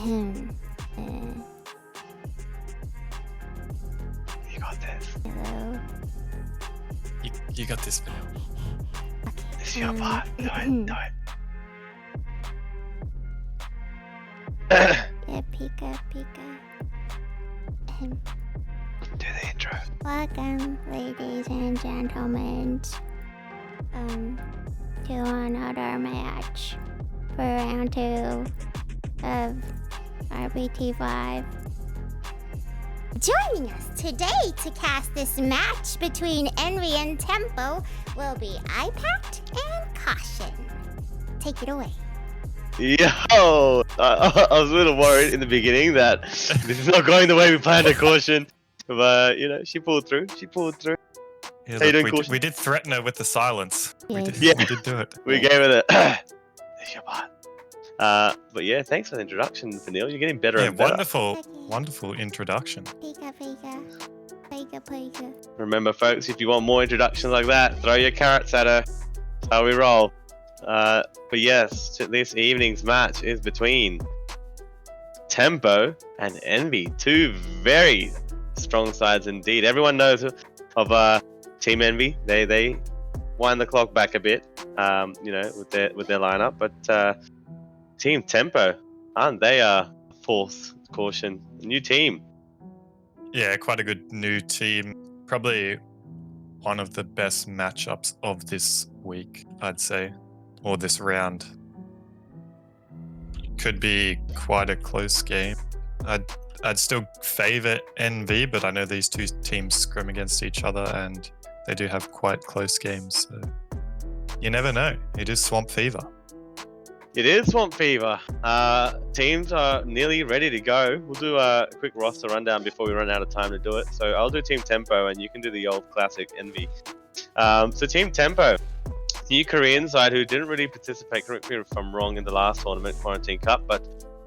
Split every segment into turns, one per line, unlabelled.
Ahem.
You got this.
Hello.
You got this, Vanille.
This is your part. Do it. Do it.
Yeah, Pika, Pika. Ahem.
Do the intro.
Welcome, ladies and gentlemen, to another match for round 2 of RBTV. Joining us today to cast this match between EnVy and Tempo will be ipat and Caution. Take it away.
Yo! I was a little worried in the beginning that this is not going the way we planned a Caution. But, you know, she pulled through. She pulled through.
Yeah,
How you doing,
look,
Caution?
we did threaten her with the silence. We did,
Yeah.
we did do it.
We gave it a... This is your part. But yeah, thanks for the introduction, Vanille. You're getting better
Yeah,
and better.
wonderful introduction.
Pika, Pika. Pika, Pika.
Remember, folks, if you want more introductions like that, throw your carrots at her. That's how we roll. But yes, this evening's match is between Tempo and EnVy. Two very strong sides indeed. Everyone knows of Team EnVy. They wind the clock back a bit, you know, with their lineup. But Team Tempo, aren't they a fourth Caution? New team.
Yeah, quite a good new team. Probably one of the best matchups of this week, I'd say, or this round. Could be quite a close game. I'd still favour EnVy, but I know these two teams scrim against each other and they do have quite close games. So you never know. It is Swamp Fever.
It is Swamp Fever. Teams are nearly ready to go. We'll do a quick roster rundown before we run out of time to do it. So I'll do Team Tempo and you can do the old classic EnVy. So Team Tempo, new Korean side who didn't really participate, correct me if I'm wrong, in the last tournament, Quarantine Cup, but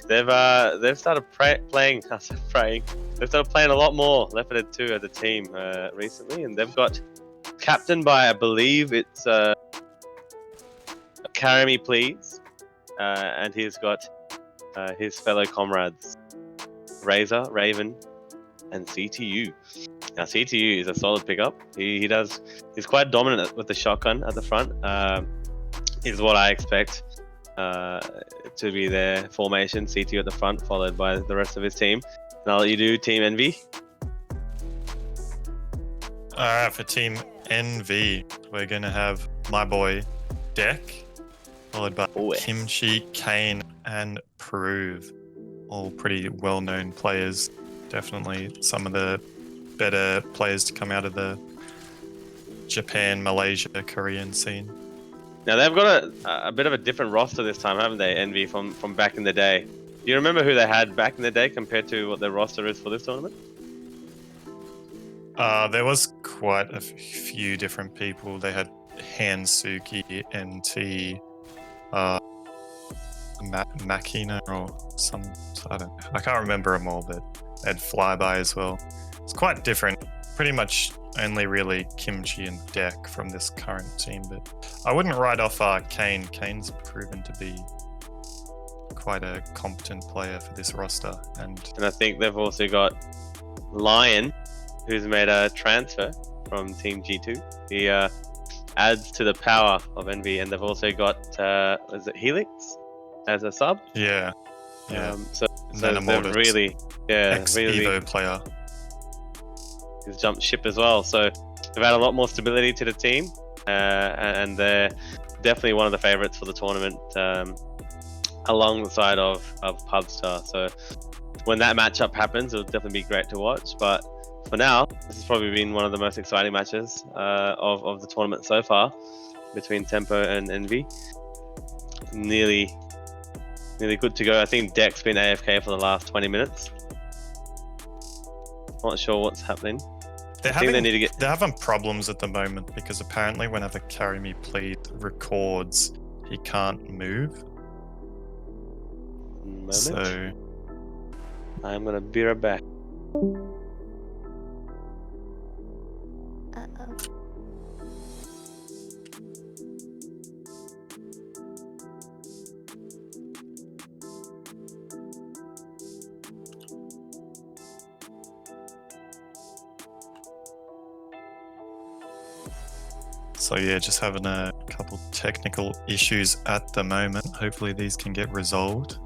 they've started playing. I said praying. They've started playing a lot more Left 4 Dead 2 as a team recently, and they've got captained by, I believe it's Carry Me Please, and he's got his fellow comrades Razor, Raven, and CTU. Now CTU is a solid pickup. He's quite dominant with the shotgun at the front. Is what I expect to be their formation. CTU at the front, followed by the rest of his team. And I'll let you do Team EnVy.
Alright, for Team EnVy, we're going to have my boy Deck, followed by Kimchi, Kane, and Prove. All pretty well-known players. Definitely some of the better players to come out of the Japan, Malaysia, Korean scene.
Now they've got a bit of a different roster this time, haven't they, EnVy, from back in the day? Do you remember who they had back in the day compared to what their roster is for this tournament?
There was quite a few different people. They had Hansuki, NT, Makina, or some, I can't remember them all, but they had Flyby as well. It's quite different. Pretty much only really Kimchi and Deck from this current team, but I wouldn't write off Kane. Kane's proven to be quite a competent player for this roster. And
I think they've also got Lion, who's made a transfer from Team G2. He adds to the power of EnVy, and they've also got is it Helix as a sub?
Yeah.
So they've really,
ex-Evo player.
He's jumped ship as well. So they've had a lot more stability to the team, and they're definitely one of the favorites for the tournament, along the side of Pubstar. So when that matchup happens, it'll definitely be great to watch. But for now, this has probably been one of the most exciting matches of the tournament so far between Tempo and EnVy. Nearly good to go. I think Deck's been AFK for the last 20 minutes. Not sure what's happening.
They're having problems at the moment because apparently whenever Carry Me Please records, he can't move. So
I'm gonna be right back.
So yeah, just having a couple technical issues at the moment. Hopefully these can get resolved.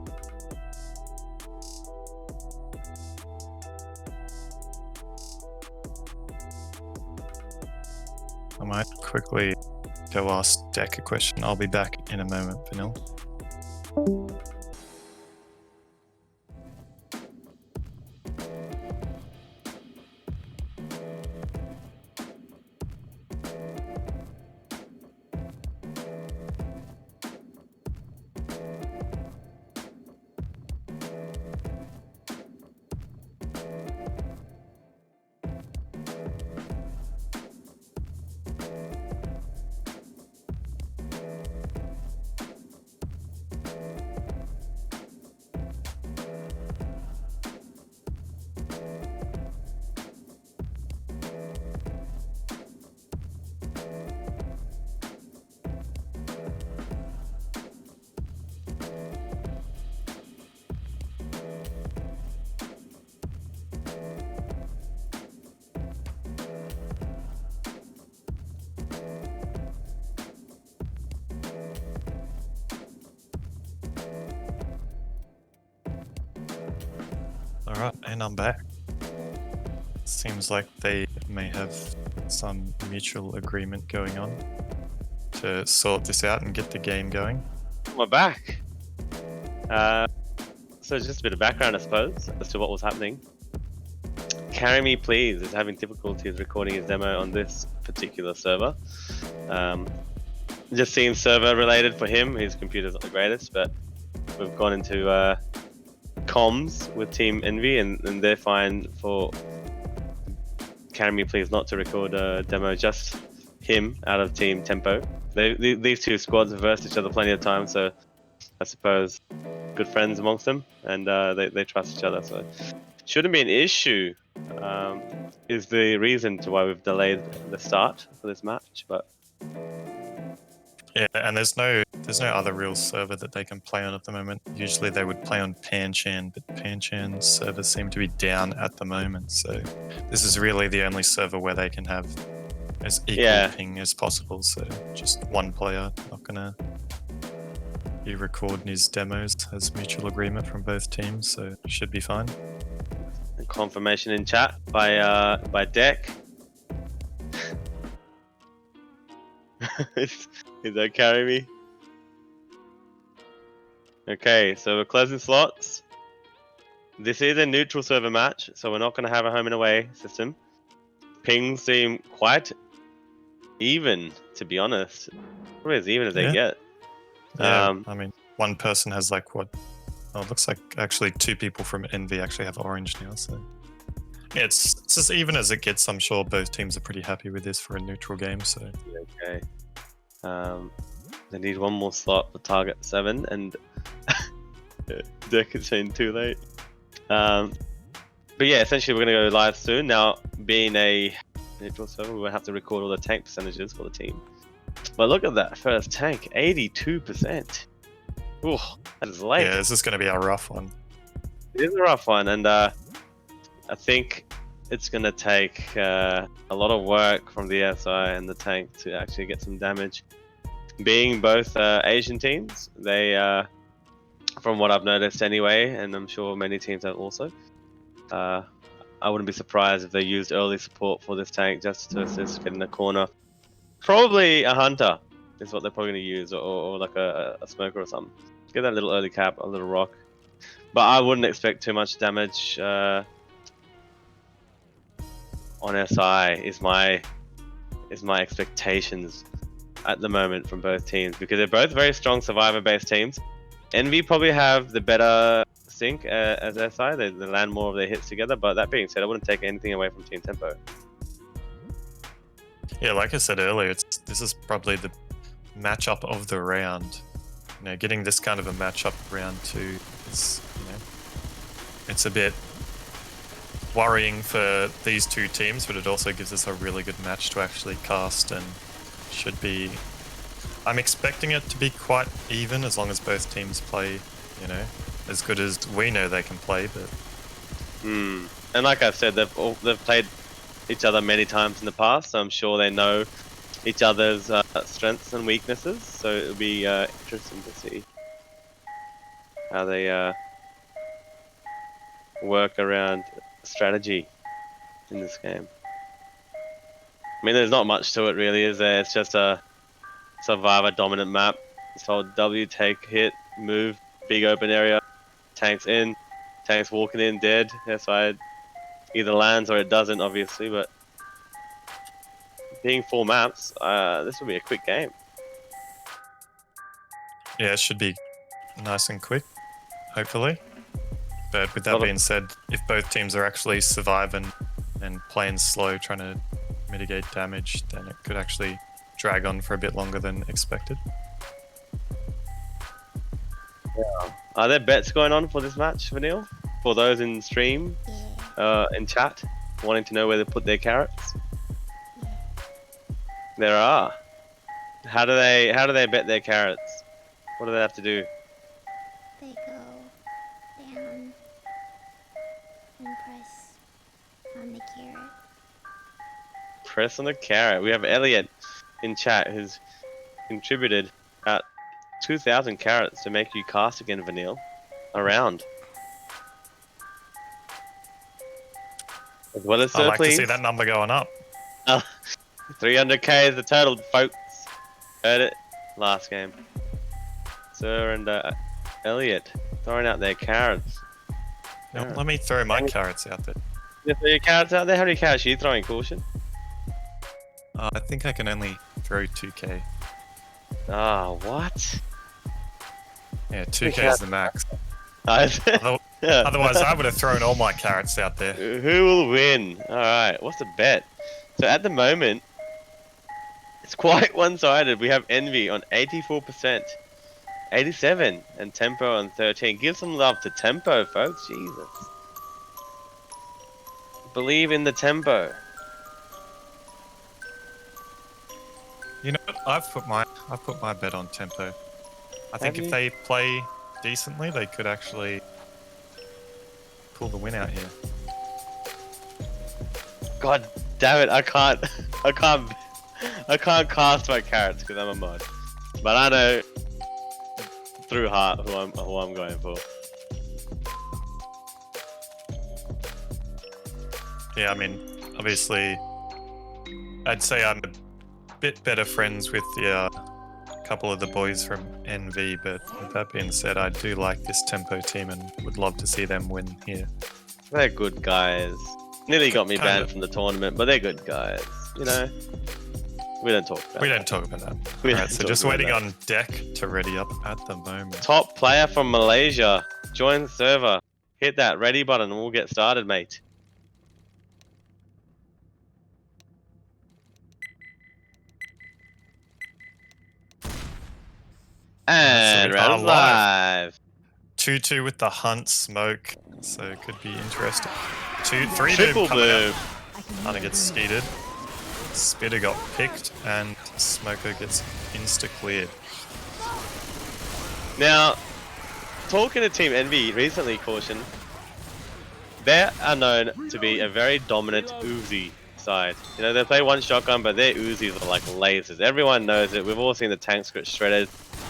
I might quickly go ask Deck a question. I'll be back in a moment, Vanille. Alright, and I'm back. Seems like they may have some mutual agreement going on to sort this out and get the game going.
We're back. So just a bit of background, I suppose, as to what was happening. Carry Me Please is having difficulties recording his demo on this particular server. Just seems server related for him. His computer's not the greatest, but we've gone into comms with Team EnVy, and they're fine for Carry Me Please not to record a demo, just him out of Team Tempo. These two squads have versed each other plenty of times, so I suppose good friends amongst them, and they trust each other, so shouldn't be an issue. Is the reason to why we've delayed the start for this match, but
yeah, and there's no other real server that they can play on at the moment. Usually they would play on Panchan, but Panchan's servers seem to be down at the moment, so this is really the only server where they can have as equal ping as possible. So just one player, not gonna be recording his demos, has mutual agreement from both teams, so should be fine.
confirmation in chat by Deck. Is that Carry Me? Okay, so we're closing slots. This is a neutral server match, so we're not going to have a home and away system. Pings seem quite even, to be honest. Probably as even as they get.
Yeah, I mean, one person has like what? Oh, it looks like actually two people from EnVy actually have orange now, so yeah, it's as even as it gets. I'm sure both teams are pretty happy with this for a neutral game. So
okay, they need one more slot for target 7, and Deck is saying too late. But yeah, essentially we're going to go live soon. Now, being a neutral server, we will have to record all the tank percentages for the team. But look at that first tank, 82%. Ooh, that is late.
Yeah, this is going to be a rough one.
It is a rough one, and I think it's going to take a lot of work from the SI and the tank to actually get some damage. Being both Asian teams, they, from what I've noticed anyway, and I'm sure many teams have also, I wouldn't be surprised if they used early support for this tank just to assist getting the corner. Probably a hunter is what they're probably going to use, or like a smoker or something. Get that little early cap, a little rock. But I wouldn't expect too much damage on SI is my expectations at the moment from both teams, because they're both very strong survivor-based teams. EnVy probably have the better sync as SI. They land more of their hits together. But that being said, I wouldn't take anything away from Team Tempo.
Yeah, like I said earlier, this is probably the matchup of the round. You know, getting this kind of a matchup round 2 is, you know, it's a bit worrying for these two teams, but it also gives us a really good match to actually cast, and should be. I'm expecting it to be quite even as long as both teams play, you know, as good as we know they can play. But
and like I've said, they've played each other many times in the past, so I'm sure they know each other's strengths and weaknesses. So it'll be interesting to see how they work around strategy in this game. I mean, there's not much to it really, is there? It's just a survivor dominant map. It's called W, take, hit, move, big open area, tanks in, tanks walking in, dead. That's why it either lands or it doesn't, obviously, but being 4 maps, this will be a quick game.
Yeah, it should be nice and quick, hopefully. But with that being said, if both teams are actually surviving and playing slow, trying to mitigate damage, then it could actually drag on for a bit longer than expected.
Yeah. Are there bets going on for this match, Vanille? For those in stream, in chat, wanting to know where to put their carrots? There are. How do they bet their carrots? What do they have to do?
They go down and press on the carrot.
Press on the carrot. We have Elliot in chat who's contributed at 2,000 carrots to make you cast again, Vanille. Around. As well as
I'd like
please.
to see that number going up.
300k is the total, folks. Heard it last game. Sir and Elliot throwing out their carrots.
Now, let me throw my carrots out there.
You throw your carrots out there? How many carrots are you throwing, Caution?
I think I can only throw 2k.
Ah, what?
Yeah, 2k is the max.
Yeah.
Otherwise, I would have thrown all my carrots out there.
Who will win? Alright, what's the bet? So at the moment, it's quite one-sided. We have EnVy on 84%, 87, and Tempo on 13. Give some love to Tempo, folks. Jesus. Believe in the Tempo.
You know what? I've put my bet on Tempo. I think if they play decently, they could actually pull the win out here.
God damn it! I can't cast my carrots because I'm a mod. But I know through heart who I'm going for.
Yeah, I mean, obviously, I'd say I'm a bit better friends with the couple of the boys from EnVy, but with that being said, I do like this Tempo team and would love to see them win here.
They're good guys. Nearly got me banned from the tournament, but they're good guys. You know, we don't talk about that.
We don't talk about that. Alright, so just waiting on deck to ready up at the moment.
Top player from Malaysia. Join the server. Hit that ready button and we'll get started, mate. And round live.
2-2 with the hunt smoke, so it could be interesting. 2-3
Triple
coming
boom.
out. Hunter gets skeeted. Spitter got picked, and Smoker gets insta-cleared.
Now, talking to Team EnVy recently, Caution, they are known to be a very dominant Uzi side. You know, they play one shotgun, but their Uzis are like lasers. Everyone knows it. We've all seen the tanks get shredded,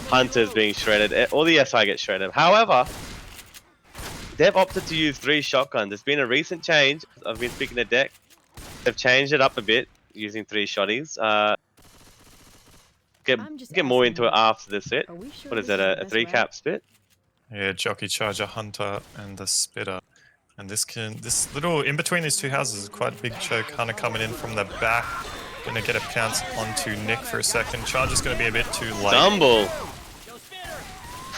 Hunters being shredded, all the SI get shredded. However, they've opted to use 3 shotguns. There's been a recent change. I've been speaking to Deck. They've changed it up a bit, using 3 shotties. Get more into it after this bit. What is that, a 3-cap spit?
Yeah, Jockey Charger, Hunter, and the Spitter. And this little, in between these 2 houses is quite a big choke. Hunter coming in from the back. Gonna get a pounce onto Nick for a second. Charger's gonna be a bit too late.
Stumble!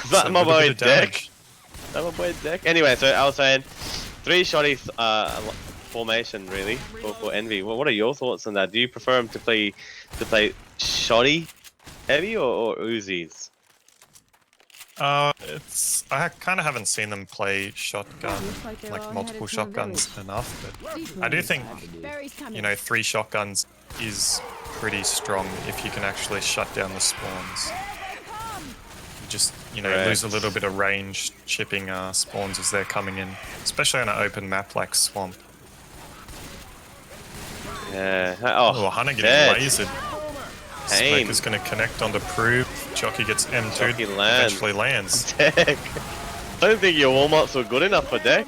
Is that my boy Deck?
Damage.
That my boy Deck? Anyway, so I was saying, 3 shotties formation really for EnVy. What are your thoughts on that? Do you prefer them to play shoddy heavy or Uzis?
I kind of haven't seen them play shotgun, like multiple shotguns enough, but I do think, you know, 3 shotguns is pretty strong if you can actually shut down the spawns. You just, you know, lose a little bit of range chipping spawns as they're coming in, especially on an open map like Swamp.
Yeah.
Oh, Hunter getting lasered.
Kane.
Smoker's going to connect onto Prove. Jockey gets M2.
Jockey lands.
Eventually lands.
Deck. I don't think your warm-ups were good enough for Deck.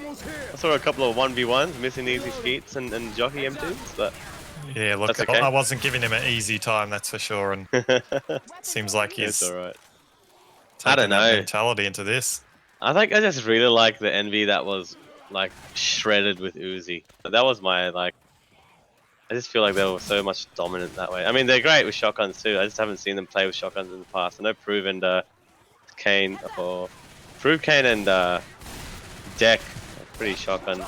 I saw a couple of 1v1s, missing easy skeets and Jockey M2s, but
Yeah, look,
that's okay.
I wasn't giving him an easy time, that's for sure. And seems like he's
it's alright.
taking
I don't
that
know.
mentality into this.
I think I just really like the EnVy that was like shredded with Uzi. That was my like. I just feel like they were so much dominant that way. I mean, they're great with shotguns too. I just haven't seen them play with shotguns in the past. I know Prove and Kane, or Prove, Kane and Deck are pretty shotgun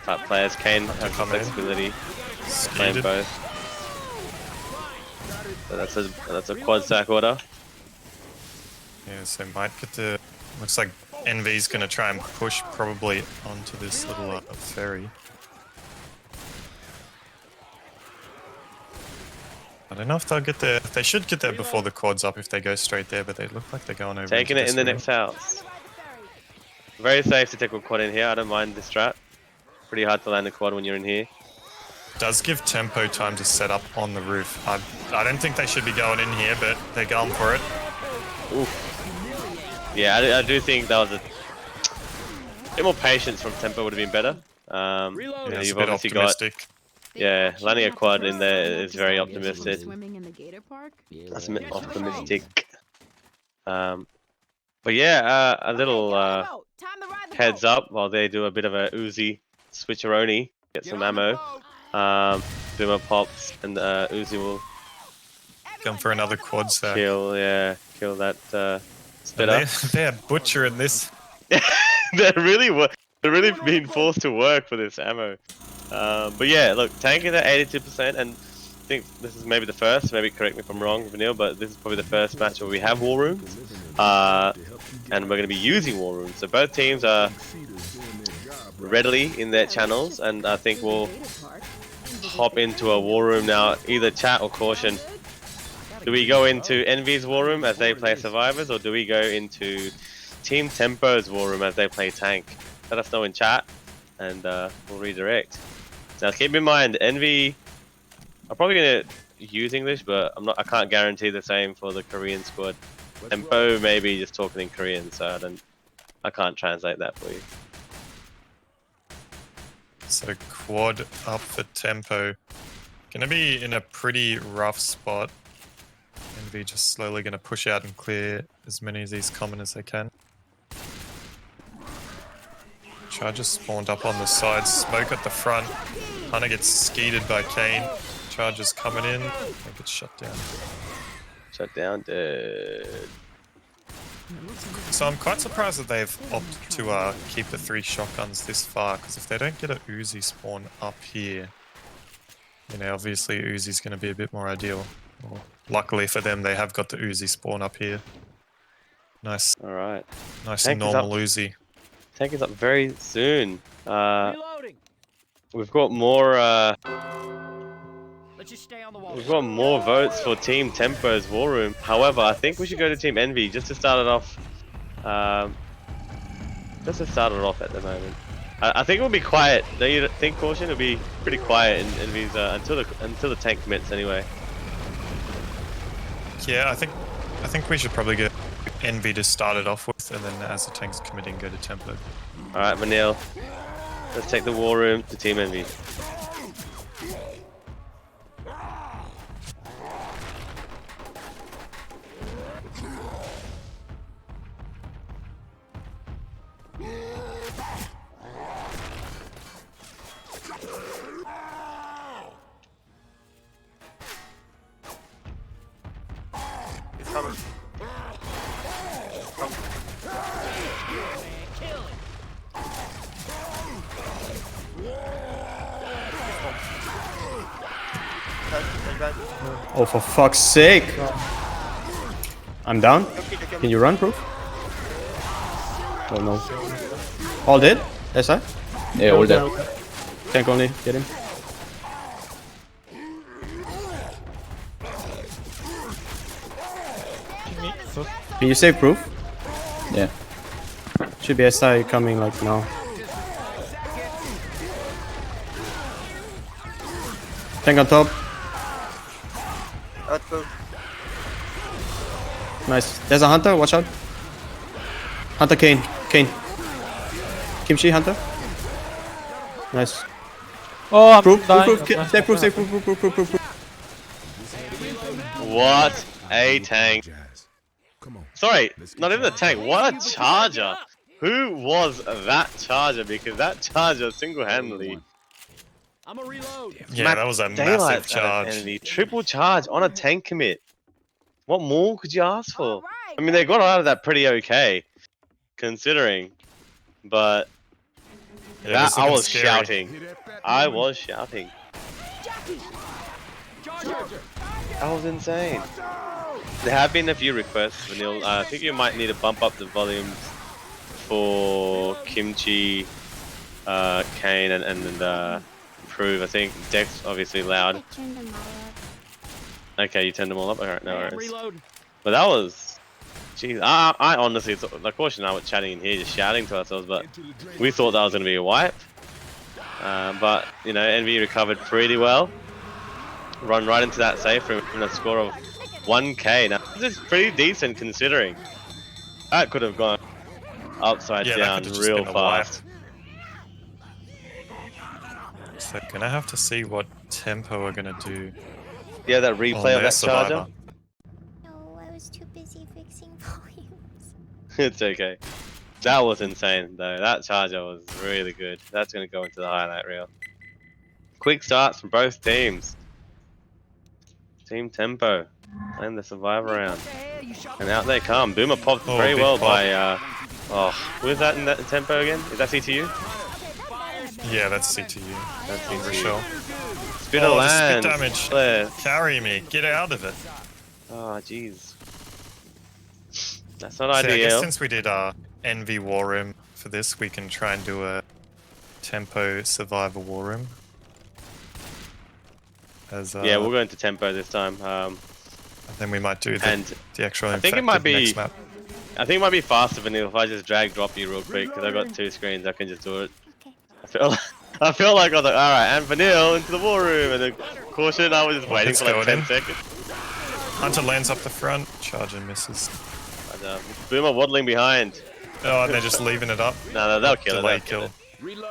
type players. Kane has the flexibility playing both. So that's a quad stack order.
Yeah, so might get the... Looks like EnVy's going to try and push probably onto this little ferry. I don't know if they'll get there. They should get there before the quad's up if they go straight there, but they look like they're going over.
Taking it in the next house. Very safe to take a quad in here. I don't mind this strat. Pretty hard to land a quad when you're in here.
Does give Tempo time to set up on the roof. I don't think they should be going in here, but they're going for it.
Oof. Yeah, I do think that was a bit more patience from Tempo would have been better.
Yeah,
you've
a bit
obviously
optimistic.
Yeah, landing a quad in there is very optimistic.
Swimming in the gator park?
That's optimistic. But yeah, a little heads up while they do a bit of a Uzi switcheroni, get some ammo. Boomer pops, and Uzi will
Come for another quad stack.
kill that spitter.
They're butchering this.
they're really being forced to work for this ammo. But yeah, look, tanking at 82%, and I think this is maybe the first, maybe correct me if I'm wrong, Vanille, but this is probably the first match where we have war rooms, and we're going to be using war rooms. So both teams are readily in their channels, and I think we'll hop into a war room now, either chat or caution. Do we go into EnVy's war room as they play survivors, or do we go into Team Tempo's war room as they play tank? Let us know in chat, and we'll redirect. Now keep in mind, EnVy are probably gonna use English, but I can't guarantee the same for the Korean squad. Tempo maybe just talking in Korean, so I can't translate that for you.
So quad up for Tempo. Gonna be in a pretty rough spot. EnVy just slowly gonna push out and clear as many of these common as they can. Charger spawned up on the side, smoke at the front. Hunter gets skeeted by Kane. Charger's coming in, I think it's shut down.
Shut down, dude.
So I'm quite surprised that they've opted to keep the 3 shotguns this far, because if they don't get a Uzi spawn up here, you know, obviously Uzi's going to be a bit more ideal. Well, luckily for them, they have got the Uzi spawn up here. Nice.
All right.
Nice
Tank
and normal Uzi.
Tank is up very soon. We've got more. We've got more votes for Team Tempo's war room. However, I think we should go to Team EnVy just to start it off. Just to start it off at the moment. I think it'll be quiet. Don't you think, Caution? It'll be pretty quiet in EnVy's until the tank commits anyway.
Yeah, I think we should probably get EnVy to start it off with, and then as the tank's committing, go to Tempo.
All right, Manil. Let's take the war room to Team EnVy.
Oh, for fuck's sake! I'm down. Can you run, Proof? Oh no. All dead? SI?
Yeah, all dead.
Tank only, get him. Can you save Proof?
Yeah.
Should be SI coming like now. Tank on top. Nice. There's a Hunter, watch out. Hunter Kane. Kimchi, Hunter. Nice.
Oh, I'm
Proof,
dying.
safe proof.
What a tank. Sorry, not even a tank. What a charger. Who was that charger? Because that charger single-handedly
Yeah, that was a massive
daylight out of
charge.
enemy. Triple charge on a tank commit. What more could you ask for? I mean, they got out of that pretty okay, considering. But
Yeah,
that
this
I
looking
was
scary.
shouting. I was shouting. That was insane. There have been a few requests, Vanille. I think you might need to bump up the volumes for Kimchi, Kane, and Prove. I think Dex obviously loud.
I turned them all up.
Okay, you turned them all up. Alright, no worries. But that was, jeez. I honestly thought, of course, now we're chatting in here, just shouting to ourselves, but we thought that was going to be a wipe. But you know, EnVy recovered pretty well. Run right into that safe room and a score of 1k. Now this is pretty decent considering. That could have gone upside down real fast.
So gonna have to see what tempo we're gonna do.
Yeah, that replay of that charger.
No, I was too busy fixing volumes.
It's okay. That was insane though. That charger was really good. That's gonna go into the highlight reel. Quick starts from both teams. Team Tempo playing the survivor round. And out they come. Boomer popped very well by who's that in that Tempo again? Is that CTU?
Yeah, that's CTU.
That's
For
CTU.
sure.
Spit of land.
Spit damage.
There.
Carry me. Get out of it.
Oh jeez. That's not
So I guess
ideal.
since we did our EnVy War Room for this, we can try and do a Tempo Survivor War Room. As,
Yeah, we'll go into Tempo this time.
And then we might do the actual
I think it might be.
next map.
I think it might be faster, Vanille, if I just drag drop you real quick because I've got 2 screens. I can just do it.
Okay.
I feel like I was like, all right, and Vanille into the war room, and then caution. I was just waiting
it's
for like
going
10
in.
seconds.
Hunter lands up the front. Charger misses.
And, Boomer waddling behind.
Oh, and they're just leaving it up.
No, they'll kill it.
Delay
They'll kill it.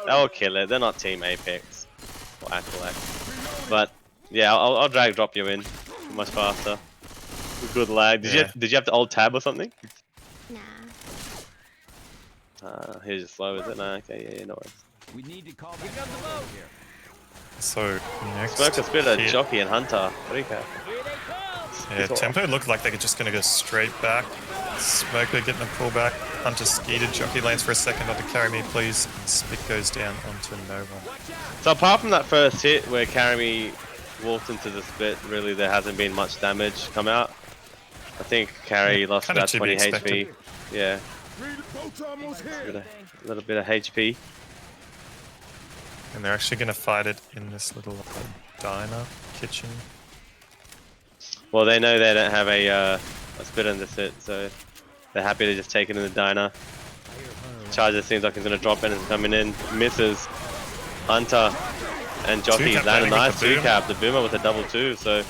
They'll kill it. They're not Team Apex or Acolyte. But yeah, I'll drag drop you in much faster. Good lag. Did you have to alt tab or something?
Nah.
Here's just slow, is it? No, okay, yeah, no worries.
We need to call back on the boat here.
So next
Smoker, Spitter,
hit.
Jockey, and Hunter. What do you care?
Yeah, Tempo looked like they're just gonna go straight back. Smoker getting a pullback. Hunter skeeted. Jockey lands for a second onto carry me, please. And Spit goes down onto no one.
So apart from that first hit where Karami walked into the split, really there hasn't been much damage come out. I think Carry lost
kinda
about
to be
20 HP.
expected.
Yeah. A little bit of HP.
And they're actually gonna fight it in this little diner kitchen.
Well, they know they don't have a split in this hit, so they're happy to just take it in the diner. Charger seems like he's gonna drop in and coming in. Misses. Hunter and Jockey
Two-cap
land a
landing with
nice
the boom.
2-cap. The Boomer with a double 2, so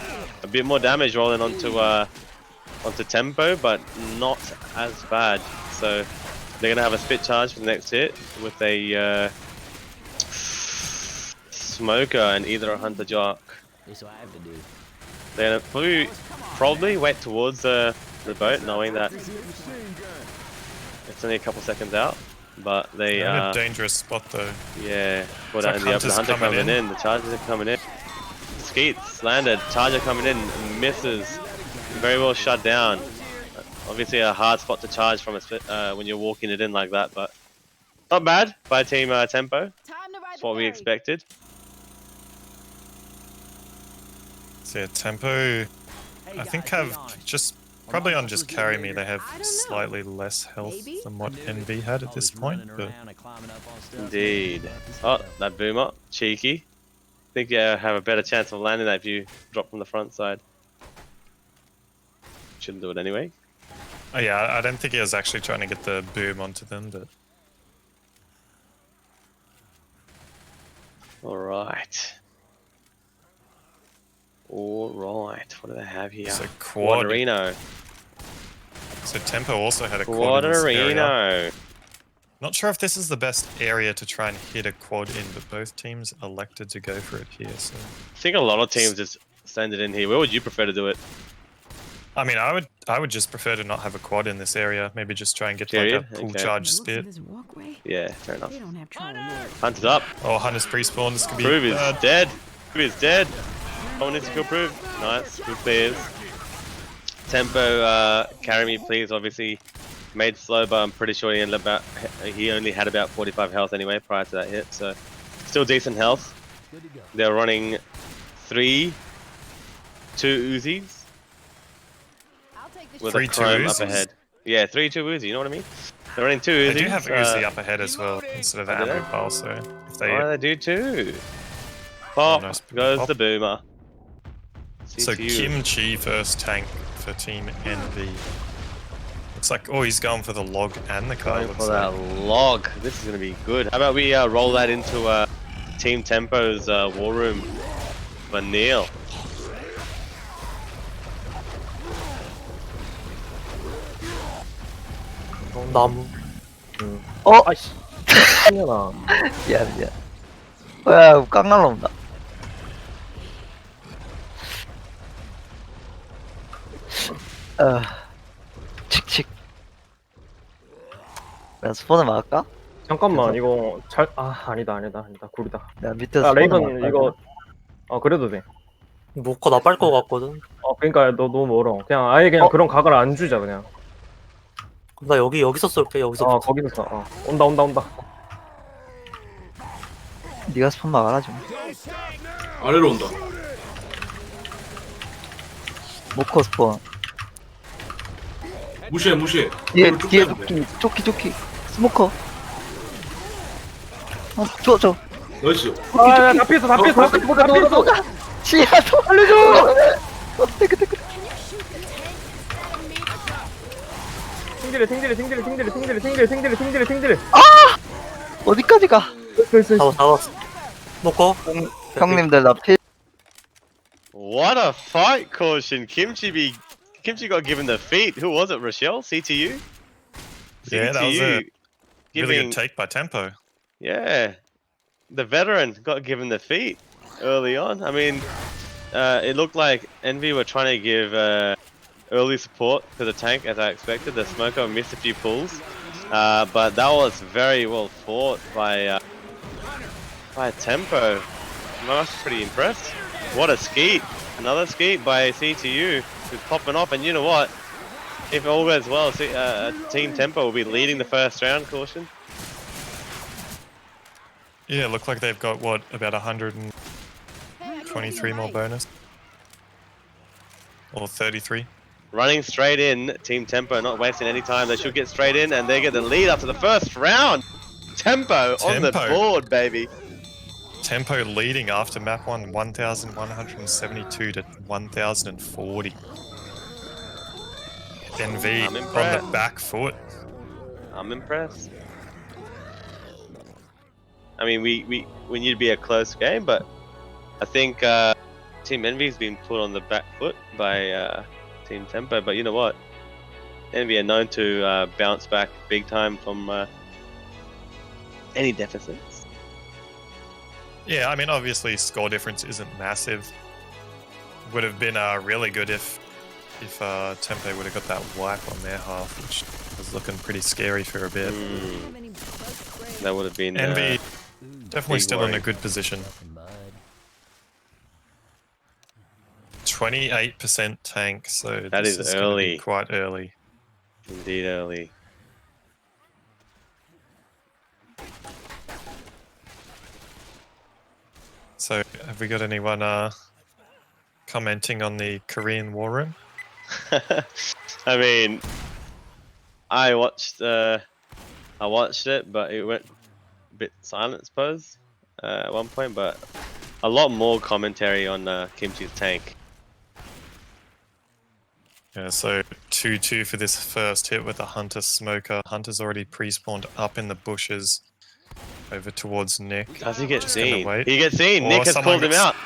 a bit more damage rolling onto Tempo, but not as bad. So they're gonna have a spit charge for the next hit with a Smoker and either a Hunter Jock.
That's what I have to do.
They're gonna probably wait towards the boat, knowing that it's only a couple seconds out. But they
They're in a dangerous spot though.
yeah, put
It's
out
like
in the open. The
Hunter's
Hunter
coming
coming in.
in.
The Chargers are coming in. Skeets landed. Charger coming in, misses. Very well shut down. Obviously a hard spot to charge from a split, when you're walking it in like that, but not bad by Team Tempo. That's what we expected.
So yeah, Tempo, I think have just probably on just carry me. They have slightly less health than what EnVy had at this point, but
Indeed. Oh, that Boomer, cheeky. Think you have a better chance of landing that if you drop from the front side. Shouldn't do it anyway.
oh yeah, I don't think he was actually trying to get the boom onto them, but
Alright. Alright. What do they have here?
so quad.
Quadrino.
So Tempo also had a quad in this area.
Quadrarino.
Not sure if this is the best area to try and hit a quad in, but both teams elected to go for it here. So
I think a lot of teams just send it in here. Where would you prefer to do it?
I mean, I would just prefer to not have a quad in this area. Maybe just try and get
Period?
like a pull
Okay.
charge spit.
Yeah, fair enough.
They don't have trouble.
Hunter's up.
Oh, Hunter's pre-spawn. This could be
Prove is
bad.
dead. Prove is dead. Someone needs to kill Prove. Nice. Good clears. Tempo, carry me please. Obviously, made slow, but I'm pretty sure he only had about 45 health anyway prior to that hit. So, still decent health. They're running 2 Uzis. With a
3
chrome up
Uzis?
ahead. Yeah, 3 2 Uzi. You know what I mean? They're running 2 Uzis.
They do have Uzi up ahead as well instead of the
do they?
ammo pile. So if they
Oh, they do too. Pop
nice.
goes
Pop.
the boomer.
So
CTU.
Kimchi first tank for Team EnVy. Looks like, oh, he's going for the log and the car.
Going for that log. This is going to be good. How about we roll that into Team Tempo's war room for Neil?
나무.
아이씨. 승현아.
미안. 야, 깡 날라온다. 칙칙. 야, 스포는 막을까?
잠깐만 이거 아니다 구리다.
야, 밑에
아
스포는
레이븐
막을까?
이거 그래도 돼.
뭐가 나빨 것 같거든.
그러니까 너 너무 멀어. 그냥 아예 그냥 그런 각을 안 주자 그냥.
나 여기서 쏠게. 여기서.
거기서 써. 온다.
네가 스폰 막아라 좀.
아래로 온다.
모코 스폰.
무시해.
뒤에
쭉
뒤에
빼면 돼.
조끼. 스모커. 줘.
나이스.
다 피했어.
시야도 알려줘. 테크.
ting들이.
어디까지 가?
잡았어. 먹고.
형님들 나 필.
What a fight, Caution. Kimchi got given the feat. Who was it, Rochelle? CTU?
Yeah, that was a really
giving,
good take by Tempo.
Yeah, the veteran got given the feat early on. I mean, it looked like EnVy were trying to give early support to the tank as I expected. The smoker missed a few pulls, but that was very well fought by Tempo. I was pretty impressed. What a skeet! Another skeet by CTU who's popping off, and you know what? If all goes well, Team Tempo will be leading the first round. Caution.
Yeah, look like they've got what, about 123 more bonus, or 33.
Running straight in, Team Tempo, not wasting any time. They should get straight in, and they get the lead after the first round. Tempo on the board, baby.
Tempo leading after map 1, 1,172 to 1,040. EnVy on the back foot.
I'm impressed. I mean, we need to be a close game, but I think Team EnVy's been put on the back foot by Team Tempo. But you know what? EnVy are known to bounce back big time from any deficits.
Yeah, I mean, obviously score difference isn't massive. Would have been really good if Tempo would have got that wipe on their half, which was looking pretty scary for a bit.
That would have been
EnVy definitely still in
worry.
a good position. 28% tank, so
That
this
is
gonna be
early.
quite early.
Indeed early.
So, have we got anyone commenting on the Korean War Room?
I mean, I watched it, but it went a bit silent, I suppose, at one point. But a lot more commentary on Kimchi's tank.
Yeah, so 2-2 for this first hit with the Hunter Smoker. Hunter's already pre-spawned up in the bushes over towards Nick.
Does he get
Just gonna
seen?
wait.
He gets seen.
Or
Nick has
someone
called him
gets-
out.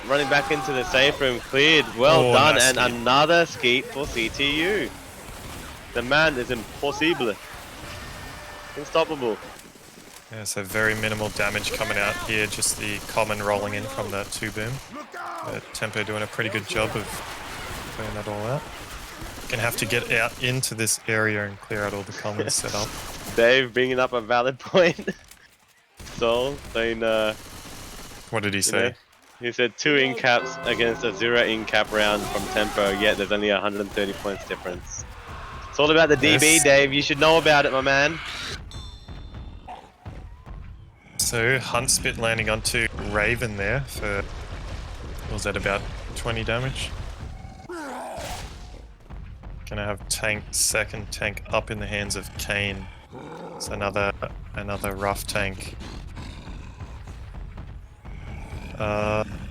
Running back into the safe room, cleared. Well
Oh,
done,
nice
and
skeet.
another skeet for CTU. The man is impossible. Unstoppable.
Yeah, so very minimal damage coming out here. Just the common rolling in from the 2-boom. Tempo doing a pretty good job of clearing that all out. Gonna have to get out into this area and clear out all the commons set up.
Dave bringing up a valid point. So, saying,
What did he say?
He said 2 in-caps against a 0 in-cap round from Tempo, yet there's only 130 points difference. It's all about the DB, Dave. You should know about it, my man.
So, Hunt Spit landing onto Raven there for, what was that, about 20 damage? Gonna have second tank up in the hands of Kane. It's another rough tank.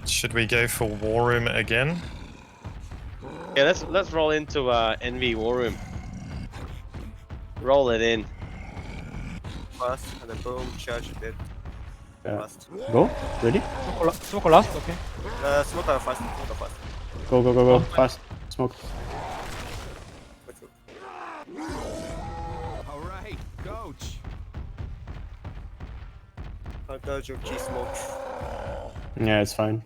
Should we go for War Room again?
Yeah, let's roll into EnVy War Room. Roll it in.
Fast, and then boom, charge, dead.
Go. Ready?
Smoke last. Okay.
Smoke fast,
Go, go, go, go. Fast. Smoke.
All right, coach.
Yeah, it's fine.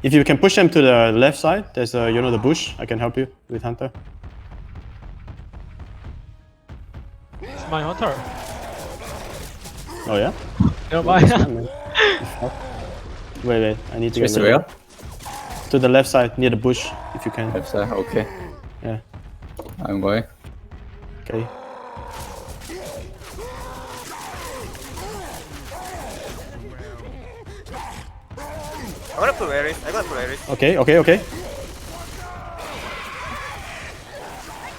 If you can push them to the left side, there's you know the bush. I can help you with Hunter.
It's my hunter.
Oh yeah?
You're my.
Wait, I need to get
Space
rid
where?
of to the left side near the bush, if you can.
Left side, okay.
Yeah.
I'm going.
Okay.
I'm gonna put Ares. I'm gonna put Ares.
Okay, okay, okay.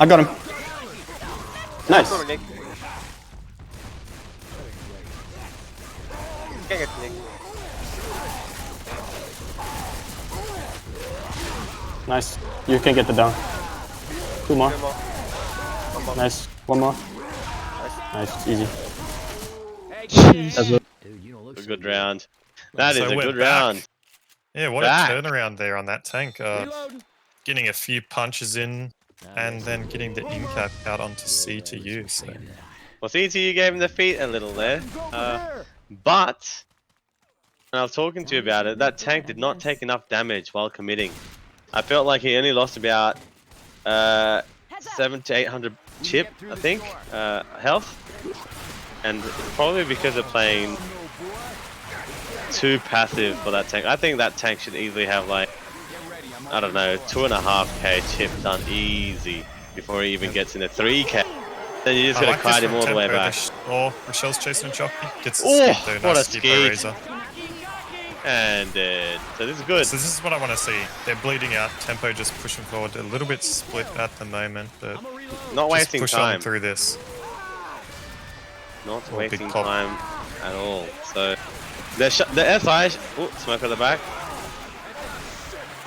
I got him. Nice.
Nick. Can't get Nick.
Nice. You can get the down. 2 more.
One more.
Nice. 1 more. Nice. Easy.
Dude, you don't look
A
so
good round. That is
So
a
we're
good
back.
round.
Yeah, what
Back.
a turnaround there on that tank.
Reloading.
Getting a few punches in and then getting the in-cap out onto CTU. So.
Well, CTU gave him the feet a little there. But, and I was talking to you about it, that tank did not take enough damage while committing. I felt like he only lost about 700 to 800 chip, I think, health. And it's probably because of playing too passive for that tank. I think that tank should easily have like, I don't know, 2.5k chip done easy before he even gets in a 3k. Then you just gotta kite him all the way back.
Oh, Rochelle's chasing a jockey. Gets a
Oh,
skip though.
what
Nice
a
skip by
skate.
Razor.
And so this is good.
So this is what I want to see. They're bleeding out. Tempo just pushing forward. A little bit split at the moment, but
Not
just
wasting
push
time.
on through this.
Not
Oh, big
wasting
pop.
time at all. So the SI, smoke at the back.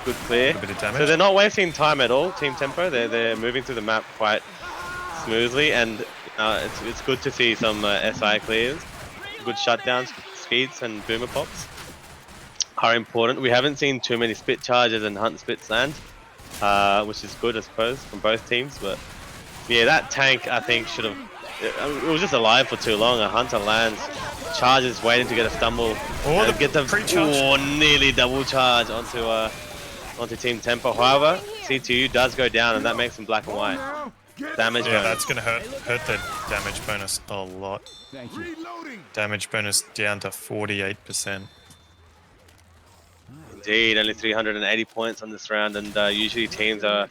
Good clear.
A bit of damage.
So they're not wasting time at all. Team Tempo. They're moving through the map quite smoothly, and it's good to see some SI clears. Good shutdowns, speeds, and boomer pops are important. We haven't seen too many spit charges and hunt spits land, which is good, I suppose, from both teams. But yeah, that tank I think should have. It was just alive for too long. A hunter lands, charges, waiting to get a stumble,
Oh,
get the
pre-charge.
nearly double charge onto Team Tempo. However, C2 does go down, and that makes them black and white. Damage
Yeah,
bonus.
that's gonna hurt their damage bonus a lot.
Thank you.
Damage bonus down to 48%.
Indeed, only 380 points on this round, and usually teams are